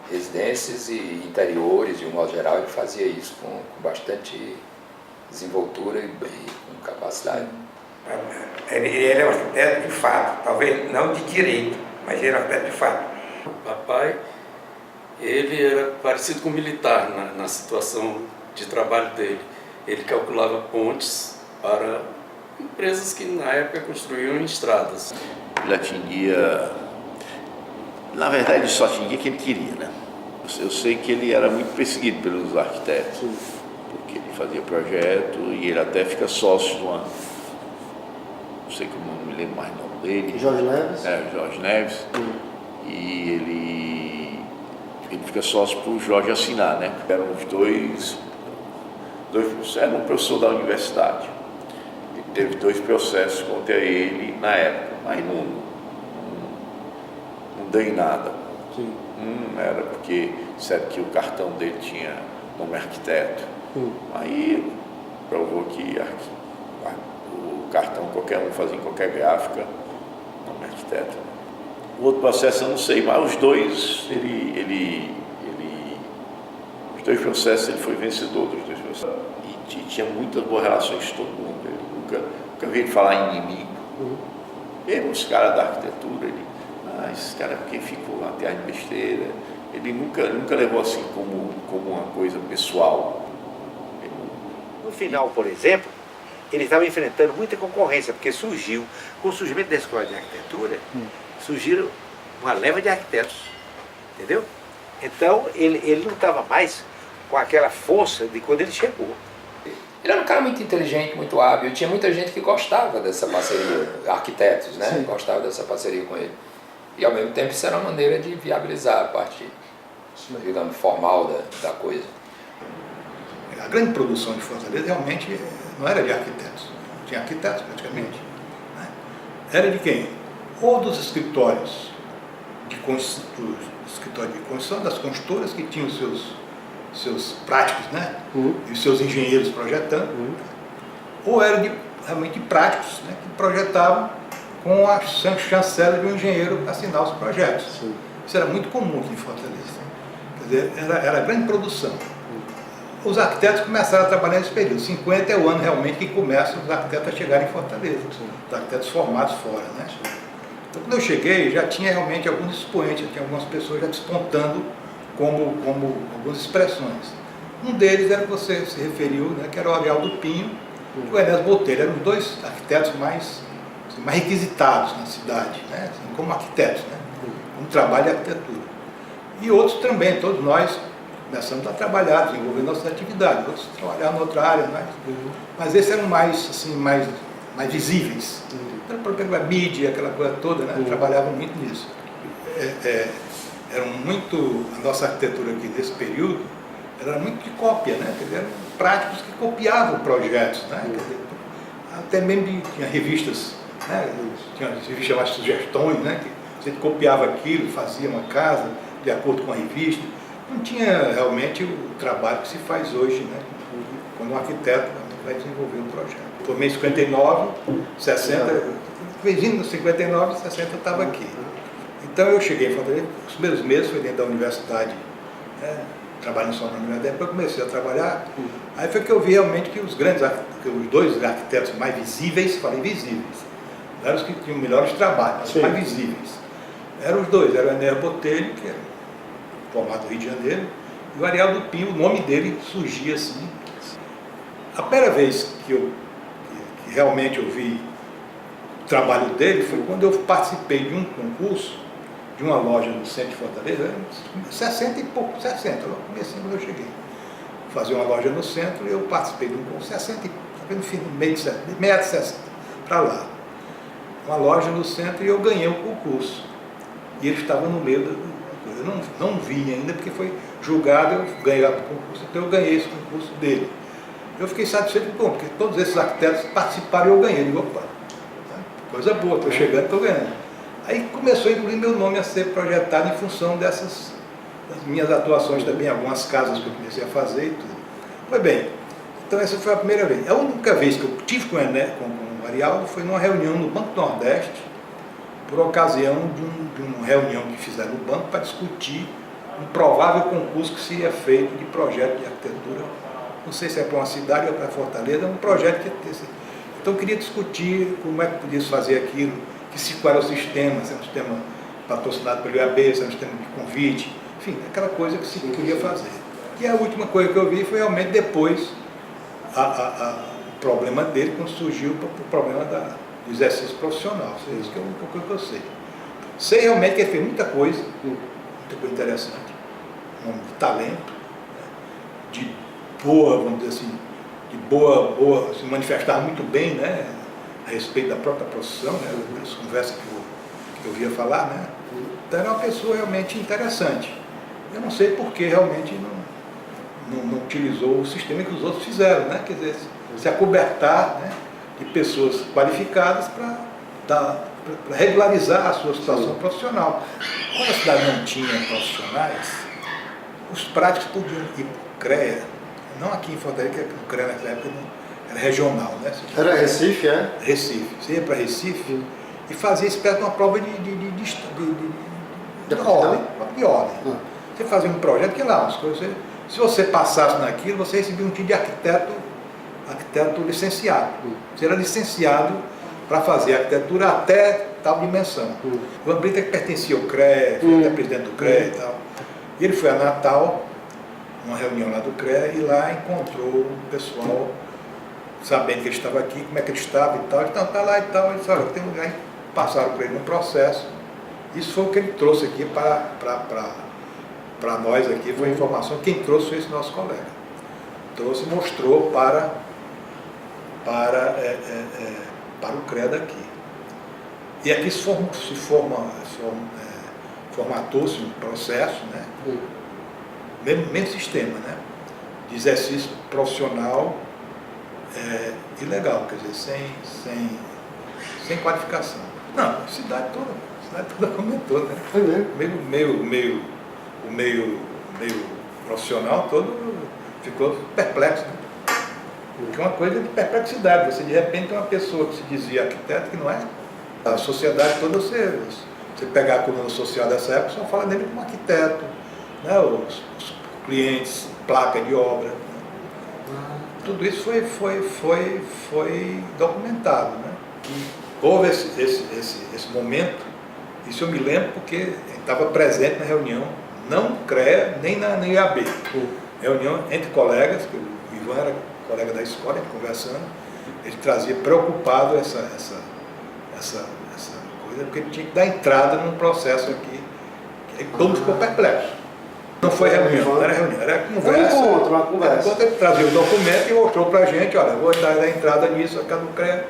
Residências e interiores, de um modo geral, ele fazia isso com bastante desenvoltura e com capacidade. Ele é um arquiteto de fato, talvez não de direito, mas ele é um arquiteto de fato. O papai, ele era parecido com um militar na situação de trabalho dele. Ele calculava pontes para empresas que na época construíam estradas. Ele atingia, na verdade ele só atingia quem ele queria, né? Eu sei que ele era muito perseguido pelos arquitetos, porque ele fazia projeto e ele até fica sócio de uma, não sei como, não me lembro mais o nome dele. Jorge Neves? Jorge Neves. E ele fica sócio para o Jorge assinar, né? Porque eram os dois era um professor da universidade. Ele teve 2 processos contra ele na época, mas não deu em nada. Sim. Era porque disseram que o cartão dele tinha nome arquiteto. Aí provou que o cartão qualquer um fazia em qualquer gráfica, nome arquiteto. O outro processo eu não sei, mas os dois, os 2 processos ele foi vencedor dos 2 processos. E tinha muitas boas relações com todo mundo. Ele nunca vi ele falar em inimigo. Mesmo os caras da arquitetura, esse cara porque ficou lá atrás de besteira. Ele nunca levou assim como uma coisa pessoal. No final, por exemplo, ele estava enfrentando muita concorrência, porque com o surgimento da escola de arquitetura, surgiram uma leva de arquitetos, entendeu? Então, ele não estava mais com aquela força de quando ele chegou. Ele era um cara muito inteligente, muito hábil, tinha muita gente que gostava dessa parceria, arquitetos, né? Sim. Gostava dessa parceria com ele. E ao mesmo tempo isso era uma maneira de viabilizar a parte, digamos, formal da coisa. A grande produção de Fortaleza realmente não era de arquitetos, não tinha arquitetos praticamente. Né? Era de quem? Ou dos escritórios de construção, das construtoras que tinham seus práticos, né? E os seus engenheiros projetando, ou era realmente práticos, né? Que projetavam com a chancela de um engenheiro para assinar os projetos. Isso era muito comum aqui em Fortaleza. Quer dizer, era a grande produção. Os arquitetos começaram a trabalhar nesse período. 50 é o ano realmente que começam os arquitetos a chegarem em Fortaleza. Os arquitetos formados fora, né? Então, quando eu cheguei, já tinha realmente alguns expoentes, já tinha algumas pessoas já despontando como algumas expressões. Um deles era que você se referiu, né, que era o Arialdo Pinho e o Ernesto Botelho. Eram os 2 arquitetos mais requisitados na cidade, né, assim, como arquitetos, né, como trabalho de arquitetura. E outros também, todos nós começamos a trabalhar, desenvolver nossas atividades, outros trabalharam em outra área, mas esses eram mais visíveis. Pela mídia, aquela coisa toda, né? Trabalhavam muito nisso. A nossa arquitetura aqui desse período era muito de cópia, né? Quer dizer, eram práticos que copiavam projetos, né? Quer dizer, até mesmo tinha revistas né? Tinha chamadas sugestões, né? Que você copiava aquilo, fazia uma casa de acordo com a revista. Não tinha realmente o trabalho que se faz hoje, né? Quando um arquiteto vai desenvolver um projeto. Formei em 59, 60, vindo 59, 60 eu estava aqui. Então eu cheguei em Fortaleza, os primeiros meses foi dentro da universidade, né? Trabalhando só na universidade, depois comecei a trabalhar. Aí foi que eu vi realmente que os dois arquitetos mais visíveis, falei visíveis, eram os que tinham melhores trabalhos, os mais visíveis. Eram os dois, era o Enéas Botelho, que era formado no Rio de Janeiro, e o Arialdo Pinho, o nome dele surgia assim. A primeira vez que realmente eu vi o trabalho dele foi quando eu participei de um concurso de uma loja no centro de Fortaleza, 60 e pouco, 60, logo comecei quando eu cheguei. Fazer uma loja no centro e eu participei de um concurso, 60 e no fim, meio de 60, para lá. Uma loja no centro e eu ganhei o concurso. E ele estava no meio do concurso. Eu não vi ainda, porque foi julgado, eu ganhei o concurso, então eu ganhei esse concurso dele. Eu fiquei satisfeito, bom, porque todos esses arquitetos participaram e eu ganhei. Eu digo, opa, coisa boa, estou chegando, estou ganhando. Aí começou, inclusive, meu nome a ser projetado em função das minhas atuações também, algumas casas que eu comecei a fazer e tudo. Foi bem, então essa foi a primeira vez. A única vez que eu tive com o Arialdo foi numa reunião no Banco do Nordeste, por ocasião de uma reunião que fizeram no banco para discutir um provável concurso que seria feito de projeto de arquitetura. Não sei se é para uma cidade ou para Fortaleza, um projeto que ia ter. Então eu queria discutir como é que podia fazer aquilo, qual era o sistema, se era um sistema patrocinado pelo IAB, se era um sistema de convite, enfim, aquela coisa que se queria fazer. E a última coisa que eu vi foi realmente depois o problema dele, quando surgiu o problema do exercício profissional. Isso que é uma coisa que eu sei. Sei realmente que ele fez muita coisa interessante, um homem de talento, né? De boa, vamos dizer assim, se manifestar muito bem, né? A respeito da própria profissão, né? As conversas que eu via falar, né? Então era uma pessoa realmente interessante. Eu não sei por que realmente não utilizou o sistema que os outros fizeram, né? Quer dizer, se acobertar, né, de pessoas qualificadas para regularizar a sua situação profissional. Quando a cidade não tinha profissionais, os práticos podiam ir para o CREA, não aqui em Fortaleza, que o CREA naquela época era regional, né? Era Recife, é? Recife. Você ia para Recife e fazia espécie de uma prova de ordem. Você fazia um projeto que lá, se você passasse naquilo, você recebia um tipo de arquiteto licenciado. Você era licenciado para fazer arquitetura até tal dimensão. O Van Brita que pertencia ao CREA, foi até presidente do CREA e tal. E ele foi a Natal, uma reunião lá do CREA, e lá encontrou o pessoal, sabendo que ele estava aqui, como é que ele estava e tal. Então, está lá e tal. Ele disse, olha, tem um lugar. Passaram por ele um processo. Isso foi o que ele trouxe aqui para nós aqui, foi a informação. Quem trouxe foi esse nosso colega. Trouxe e mostrou para o CREA daqui. E aqui formatou-se um processo, né? Mesmo sistema, né? De exercício profissional ilegal, quer dizer, sem qualificação. Não, a cidade toda comentou, né? O meio profissional todo ficou perplexo, né? Porque é uma coisa de perplexidade. Você de repente tem uma pessoa que se dizia arquiteto que não é. A sociedade toda, você pegar a coluna social dessa época, só fala nele como arquiteto, né? Os clientes, placa de obra. Né? Tudo isso foi documentado, né? E houve esse momento, isso eu me lembro porque estava presente na reunião, não CREA, nem na IAB. Reunião entre colegas, que o Ivan era colega da escola, a gente conversando, ele trazia preocupado essa coisa, porque ele tinha que dar entrada num processo aqui, que todo mundo ficou perplexo. Não foi reunião, não era reunião, era conversa. Uma conversa. Enquanto ele trazia o documento e mostrou pra gente, olha, vou dar entrada nisso, aqui no CREA.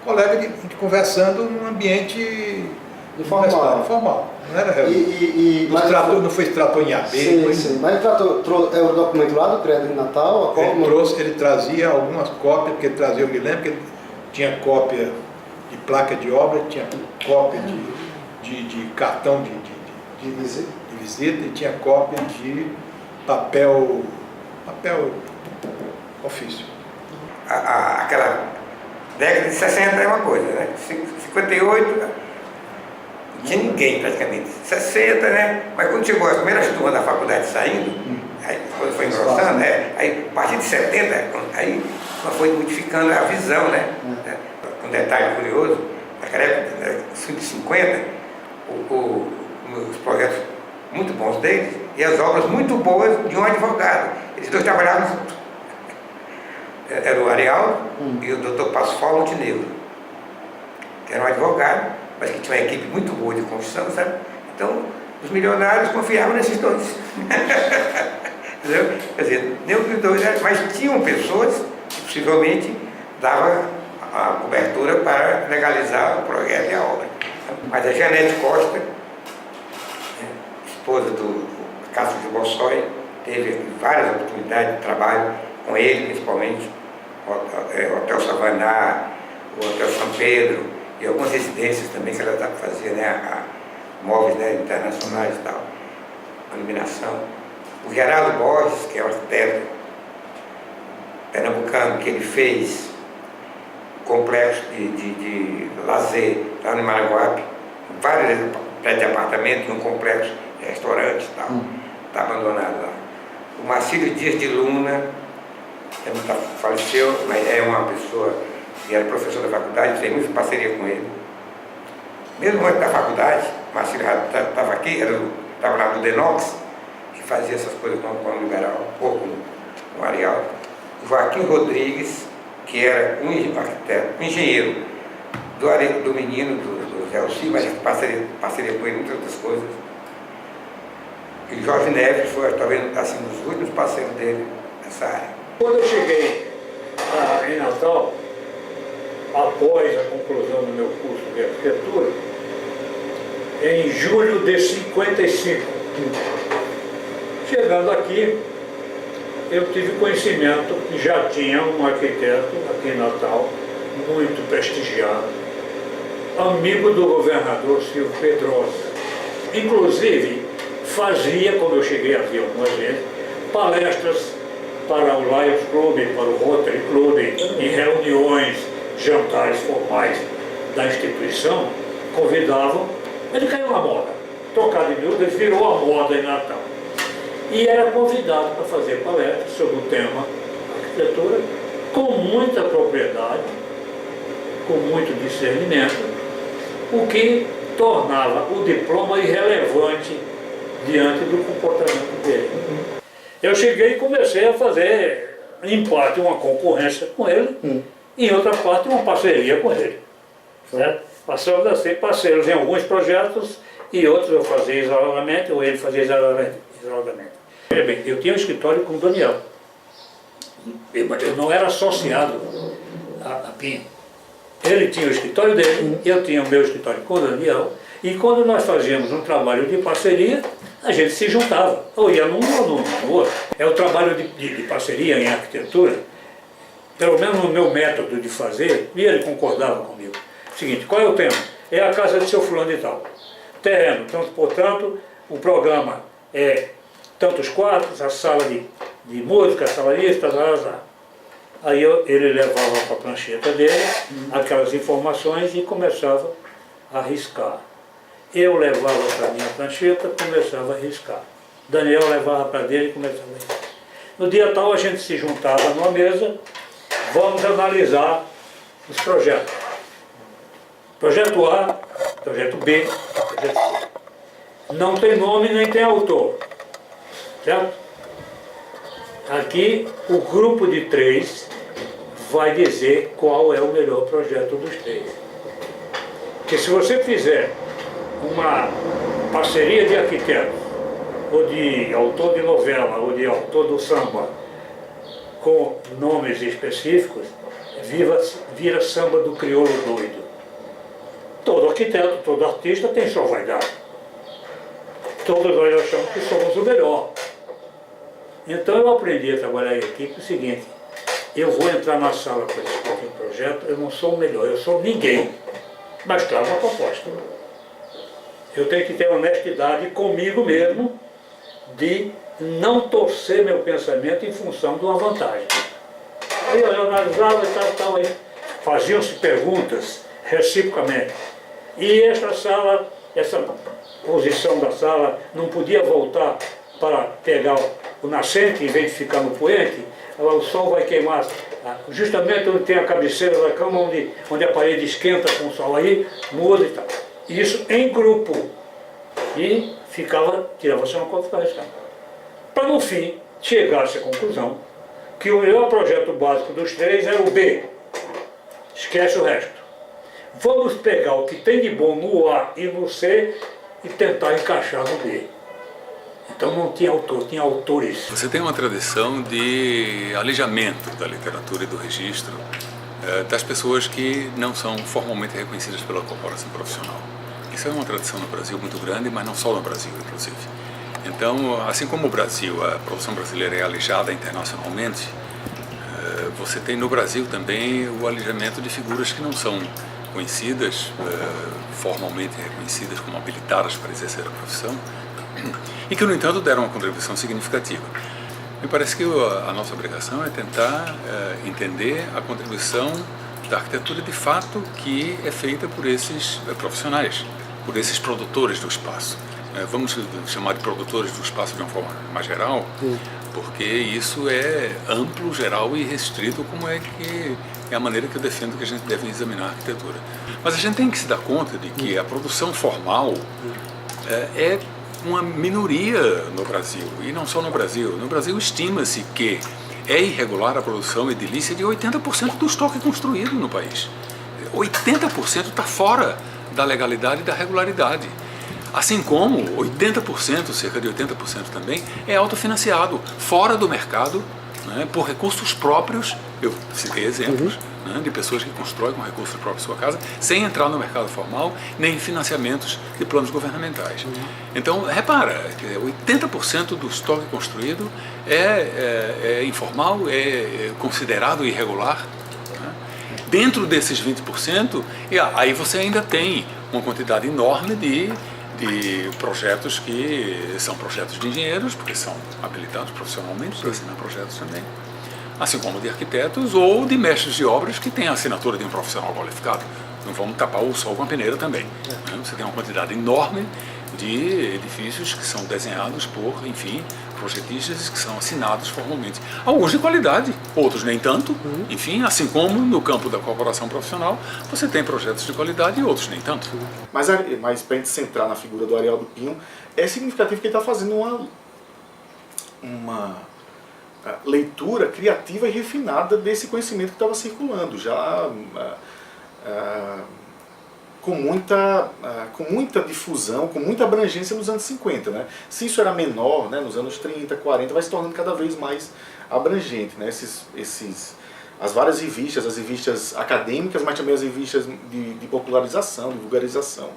Colega de conversando num ambiente informal. Não era reunião. Não foi tratou em AB. Sim. Mas ele tratou o documento lá do CREA de Natal? Ele trazia algumas cópias, porque ele trazia, eu me lembro que ele tinha cópia de placa de obra, tinha cópia de cartão de visita e tinha cópia de papel ofício. Aquela década de 60 é uma coisa, né? 58 não tinha ninguém praticamente. 60, né? Mas quando chegou as primeiras turmas da faculdade saindo, aí, quando foi engrossando, aí a partir de 70, aí foi modificando a visão, né? Um detalhe curioso, naquela época de 50, os projetos muito bons deles e as obras muito boas de um advogado. Eles dois trabalhavam juntos. Era o Arial e o Dr. Pascoal Montenegro, que era um advogado, mas que tinha uma equipe muito boa de construção, sabe? Então, os milionários confiavam nesses dois. Entendeu? Quer dizer, nem os dois, mas tinham pessoas que possivelmente davam a cobertura para legalizar o projeto e a obra. Mas a Janete Costa, esposa do Castro de Bossói, teve várias oportunidades de trabalho com ele, principalmente, o Hotel Savaná, o Hotel São Pedro, e algumas residências também que ela fazia, né, móveis, né, internacionais e tal, a iluminação. O Geraldo Borges, que é o arquiteto pernambucano, que ele fez complexo de lazer lá no Maranguape, vários prédios de apartamento e um complexo de restaurante e tal, está abandonado lá. O Marcílio Dias de Luna, ele faleceu, mas é uma pessoa que era professor da faculdade, tem muita parceria com ele. Mesmo antes da faculdade, o Marcílio estava aqui, estava lá no Denox, e fazia essas coisas com o Liberal, ou com o Arial. O Joaquim Rodrigues, que era um arquiteto, um engenheiro do menino, do Zé Alci, mas parceria com ele em muitas outras coisas. E Jorge Neves foi, talvez, assim, um dos últimos parceiros dele nessa área. Quando eu cheguei em Natal, após a conclusão do meu curso de arquitetura, em julho de 55, chegando aqui, eu tive conhecimento que já tinha um arquiteto aqui em Natal, muito prestigiado, amigo do governador Silvio Pedrosa. Inclusive, fazia, como eu cheguei aqui algumas vezes, palestras para o Lions Club, para o Rotary Club, em reuniões, jantares formais da instituição, convidavam, ele caiu na moda. Trocado de miúdo, ele virou a moda em Natal. E era convidado para fazer palestras sobre o tema arquitetura, com muita propriedade, com muito discernimento, o que tornava o diploma irrelevante diante do comportamento dele. Eu cheguei e comecei a fazer, em parte, uma concorrência com ele, e em outra parte, uma parceria com ele. Certo? Passamos a ser parceiros em alguns projetos, e outros eu fazia isoladamente, ou ele fazia isoladamente. Veja bem, eu tinha um escritório com o Daniel. Eu não era associado a Pinho. Ele tinha o escritório dele, eu tinha o meu escritório com o Daniel, e quando nós fazíamos um trabalho de parceria, a gente se juntava, ou ia num ou no outro. É o trabalho de parceria em arquitetura, pelo menos no meu método de fazer, e ele concordava comigo. Seguinte, qual é o tema? É a casa de seu fulano e tal. Terreno, tanto portanto, o programa é tantos quartos, a sala de música, a sala disso, Aí ele levava para a prancheta dele aquelas informações e começava a riscar. Eu levava para a minha prancheta, começava a riscar. Daniel levava para dele e começava a riscar. No dia tal a gente se juntava numa mesa, vamos analisar os projetos. Projeto A, projeto B, projeto C. Não tem nome nem tem autor, certo? Aqui o grupo de 3 vai dizer qual é o melhor projeto dos 3. Porque se você fizer uma parceria de arquitetos, ou de autor de novela, ou de autor do samba, com nomes específicos, vira samba do crioulo doido. Todo arquiteto, todo artista tem sua vaidade. Todos nós achamos que somos o melhor. Então eu aprendi a trabalhar em equipe o seguinte: eu vou entrar na sala para discutir um projeto, eu não sou o melhor, eu sou ninguém, mas trago uma proposta. Eu tenho que ter honestidade comigo mesmo de não torcer meu pensamento em função de uma vantagem. Aí eu analisava e tal, aí faziam-se perguntas reciprocamente. E essa sala, essa posição da sala não podia voltar para pegar o nascente em vez de ficar no poente. O sol vai queimar justamente onde tem a cabeceira da cama, onde a parede esquenta com o sol, aí muda e tal. Isso em grupo. E tirava-se uma conferência. Para no fim chegar-se à conclusão que o melhor projeto básico dos três era o B. Esquece o resto. Vamos pegar o que tem de bom no A e no C e tentar encaixar no B. Então não tinha autor, tinha autores. Você tem uma tradição de alijamento da literatura e do registro das pessoas que não são formalmente reconhecidas pela corporação profissional. Isso é uma tradição no Brasil muito grande, mas não só no Brasil, inclusive. Então, assim como o Brasil, a produção brasileira é alijada internacionalmente, você tem no Brasil também o alijamento de figuras que não são conhecidas, formalmente reconhecidas como habilitadas para exercer a profissão, e que, no entanto, deram uma contribuição significativa. Me parece que a nossa obrigação é tentar entender a contribuição da arquitetura de fato que é feita por esses profissionais, por esses produtores do espaço. Vamos chamar de produtores do espaço de uma forma mais geral, porque isso é amplo, geral e restrito, como é a maneira que eu defendo que a gente deve examinar a arquitetura. Mas a gente tem que se dar conta de que a produção formal é uma minoria no Brasil, e não só no Brasil. No Brasil estima-se que é irregular a produção edilícia de 80% do estoque construído no país. 80% está fora da legalidade e da regularidade. Assim como 80%, cerca de 80% também, é autofinanciado, fora do mercado, né, por recursos próprios. Eu citei exemplos de pessoas que constroem com recursos próprios sua casa, sem entrar no mercado formal, nem em financiamentos de planos governamentais. Então, repara, 80% do estoque construído é informal, é considerado irregular. Né? Dentro desses 20%, aí você ainda tem uma quantidade enorme de projetos que são projetos de engenheiros, porque são habilitados profissionalmente para assinar projetos também, assim como de arquitetos ou de mestres de obras que têm a assinatura de um profissional qualificado. Não vamos tapar o sol com a peneira também. Né? Você tem uma quantidade enorme de edifícios que são desenhados por, enfim, projetistas que são assinados formalmente. Alguns de qualidade, outros nem tanto. Enfim, assim como no campo da corporação profissional, você tem projetos de qualidade e outros nem tanto. Mas para a gente centrar na figura do Arialdo Pinho, é significativo que ele está fazendo uma leitura criativa e refinada desse conhecimento que estava circulando, já com muita difusão, com muita abrangência nos anos 50. Né? Se isso era menor, né, nos anos 30, 40, vai se tornando cada vez mais abrangente. Né? As várias revistas, as revistas acadêmicas, mas também as revistas de popularização, de vulgarização,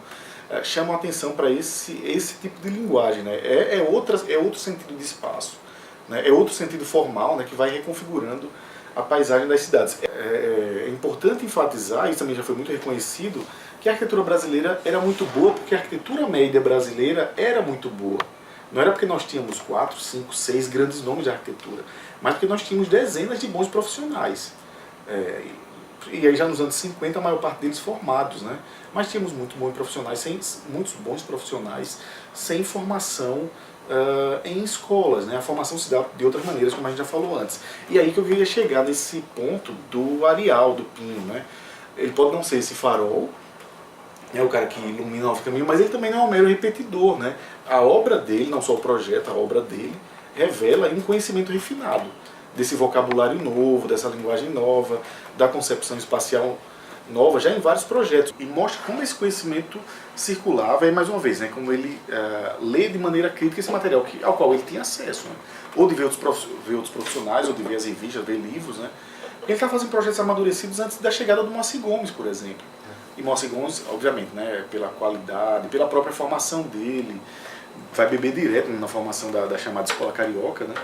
chamam a atenção para esse tipo de linguagem. Né? É outro sentido de espaço, né? É outro sentido formal, né, que vai reconfigurando a paisagem das cidades. É importante enfatizar, isso também já foi muito reconhecido, que a arquitetura brasileira era muito boa porque a arquitetura média brasileira era muito boa. Não era porque nós tínhamos 4, 5, 6 grandes nomes de arquitetura, mas porque nós tínhamos dezenas de bons profissionais. E aí já nos anos 50 a maior parte deles formados, né? Mas tínhamos muitos bons profissionais sem formação em escolas, né? A formação se dá de outras maneiras, como a gente já falou antes. E aí que eu queria chegar nesse ponto do Arialdo Pinho, né? Ele pode não ser esse farol, é o cara que ilumina o caminho, mas ele também não é um mero repetidor, né? A obra dele, não só o projeto, a obra dele, revela um conhecimento refinado desse vocabulário novo, dessa linguagem nova, da concepção espacial nova, já em vários projetos, e mostra como esse conhecimento circulava, e mais uma vez, né, como ele lê de maneira crítica esse material ao qual ele tinha acesso, né? Ou de ver outros profissionais, ou de ver as revistas, ver livros, né? Porque ele está fazendo projetos amadurecidos antes da chegada do Moacir Gomes, por exemplo. E Moacir Gomes, obviamente, né, pela qualidade, pela própria formação dele, vai beber direto na formação da chamada Escola Carioca, né?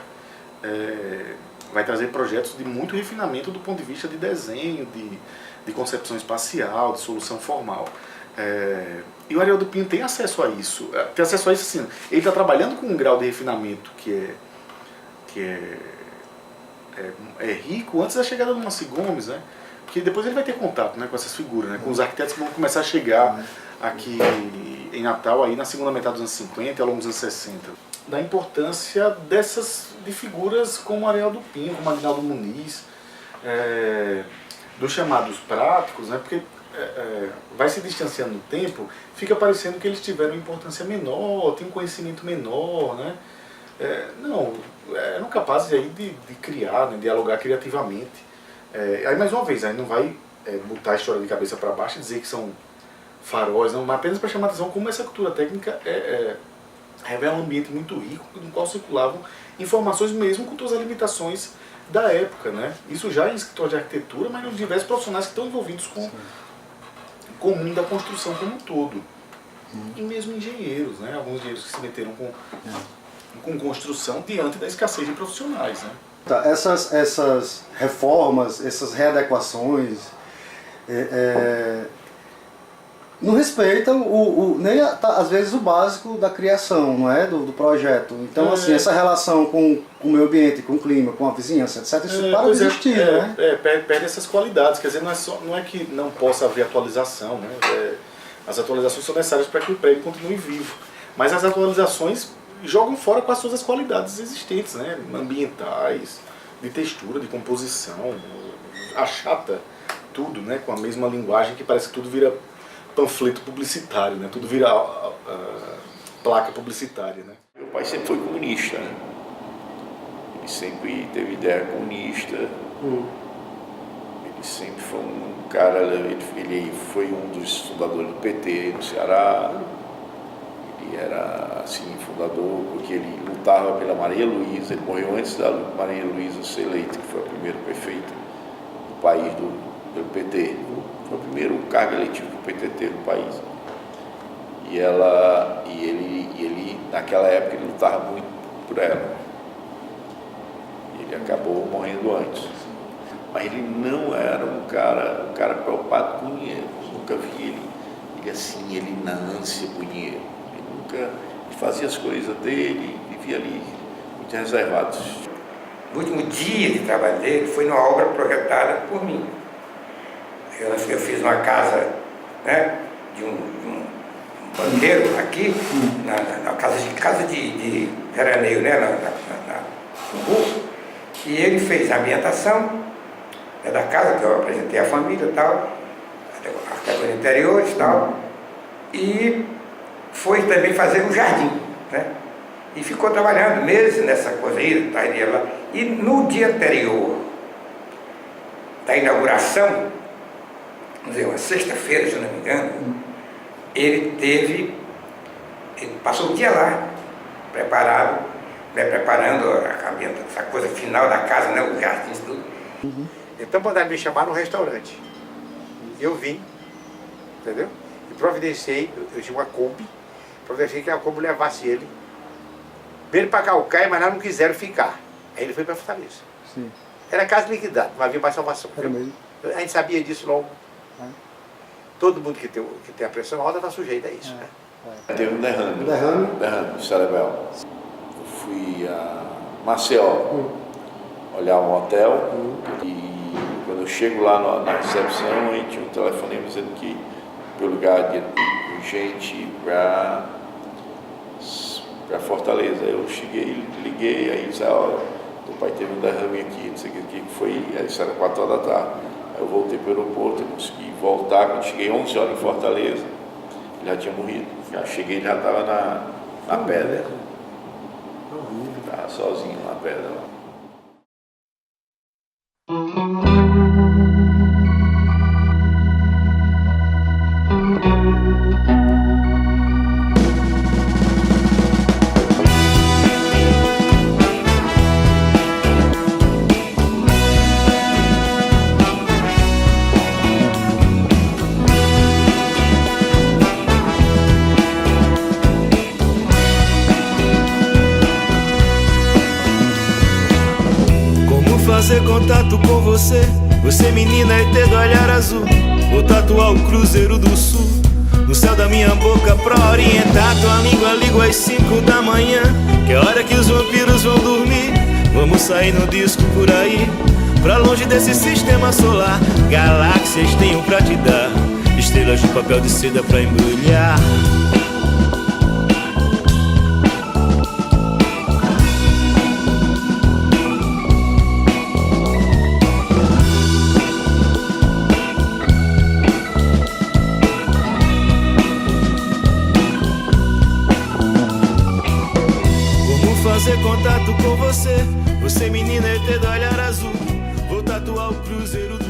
vai trazer projetos de muito refinamento do ponto de vista de desenho, de concepção espacial, de solução formal. E o Ariel do Pinho tem acesso a isso. Tem acesso a isso assim, ele está trabalhando com um grau de refinamento que é rico antes da chegada do Moacir Gomes, né? Porque depois ele vai ter contato, né, com essas figuras, né, com os arquitetos que vão começar a chegar aqui em Natal aí na segunda metade dos anos 50 e ao longo dos anos 60. Da importância de figuras como Ariel do Pinho, como Aguinaldo Muniz, dos chamados práticos, né, porque vai se distanciando no tempo, fica parecendo que eles tiveram importância menor, têm um conhecimento menor, né? Não, eram capazes aí de criar, né, dialogar criativamente. Aí mais uma vez, aí não vai botar a história de cabeça para baixo e dizer que são faróis, não, mas apenas para chamar a atenção como essa cultura técnica revela um ambiente muito rico, no qual circulavam informações mesmo com todas as limitações da época, né? Isso já em escritório de arquitetura, mas nos diversos profissionais que estão envolvidos com o mundo da construção como um todo. E mesmo engenheiros, né? Alguns engenheiros que se meteram com construção diante da escassez de profissionais, né? Tá, essas reformas, essas readequações não respeitam nem às vezes o básico da criação, não é? Do projeto. Então assim, essa relação com o meio ambiente, com o clima, com a vizinhança, etc. Isso para de existir, né? Perde essas qualidades, quer dizer, não é que não possa haver atualização, né? As atualizações são necessárias para que o prédio continue vivo, mas as atualizações jogam fora quase todas as qualidades existentes, né? Ambientais, de textura, de composição, achata tudo, né? Com a mesma linguagem que parece que tudo vira panfleto publicitário, né? Tudo vira placa publicitária, né? Meu pai sempre foi comunista, né? Ele sempre teve ideia comunista. Ele sempre foi um cara, ele foi um dos fundadores do PT no Ceará. Ele era assim, fundador, porque ele lutava pela Maria Luísa, ele morreu antes da Maria Luísa ser eleita, que foi a primeira prefeita do país pelo PT. Foi o primeiro cargo eletivo do PT teve no país. E ele, naquela época, ele lutava muito por ela. E ele acabou morrendo antes. Mas ele não era um cara preocupado com dinheiro. Eu nunca vi ele assim, ele na ânsia por dinheiro. Ele fazia as coisas dele, vivia ali, muito reservado. O último dia de trabalho dele foi numa obra projetada por mim. Eu fiz uma casa, né, de um banqueiro aqui, na casa de veraneio, né, no Rio, e ele fez a ambientação da casa, que eu apresentei à família e tal, arquitetura interiores e tal, e foi também fazer um jardim, né? E ficou trabalhando meses nessa coisa aí, estaria lá. E no dia anterior da inauguração, vamos dizer, uma sexta-feira, se eu não me engano, ele passou o dia lá, preparando essa coisa final da casa, né, os jardins, tudo. Então mandaram me chamar no restaurante. Eu vim, entendeu? E providenciei, eu tinha uma Kombi, providenciei que a Kombi levasse ele. Veio para Calcaia, mas não quiseram ficar. Aí ele foi para Fortaleza. Sim. Era casa liquidada, não havia mais salvação. A gente sabia disso logo. Todo mundo que tem a pressão alta está sujeito a isso. Né? Teve um derrame cerebral. Eu fui a Maceió olhar um hotel e quando eu chego lá na recepção, aí tinha um telefonema dizendo que pelo lugar de urgente para Fortaleza. Eu cheguei, liguei, aí disse, ó, o pai teve um derrame aqui, não sei o que foi, aí isso era 4 horas da tarde. Aí eu voltei para o aeroporto, eu consegui voltar, quando cheguei 11 horas em Fortaleza, ele já tinha morrido. Já cheguei, já estava na pedra. Estava sozinho na pedra lá. fazer contato com você. Você menina ET do olhar azul. Vou tatuar o Cruzeiro do Sul no céu da minha boca pra orientar tua língua. Ligo às 5 da manhã, que é hora que os vampiros vão dormir. Vamos sair no disco por aí, pra longe desse sistema solar. Galáxias tenho pra te dar, estrelas de papel de seda pra embrulhar. Fazer contato com você. Você menina ET do olhar azul. Vou tatuar o Cruzeiro do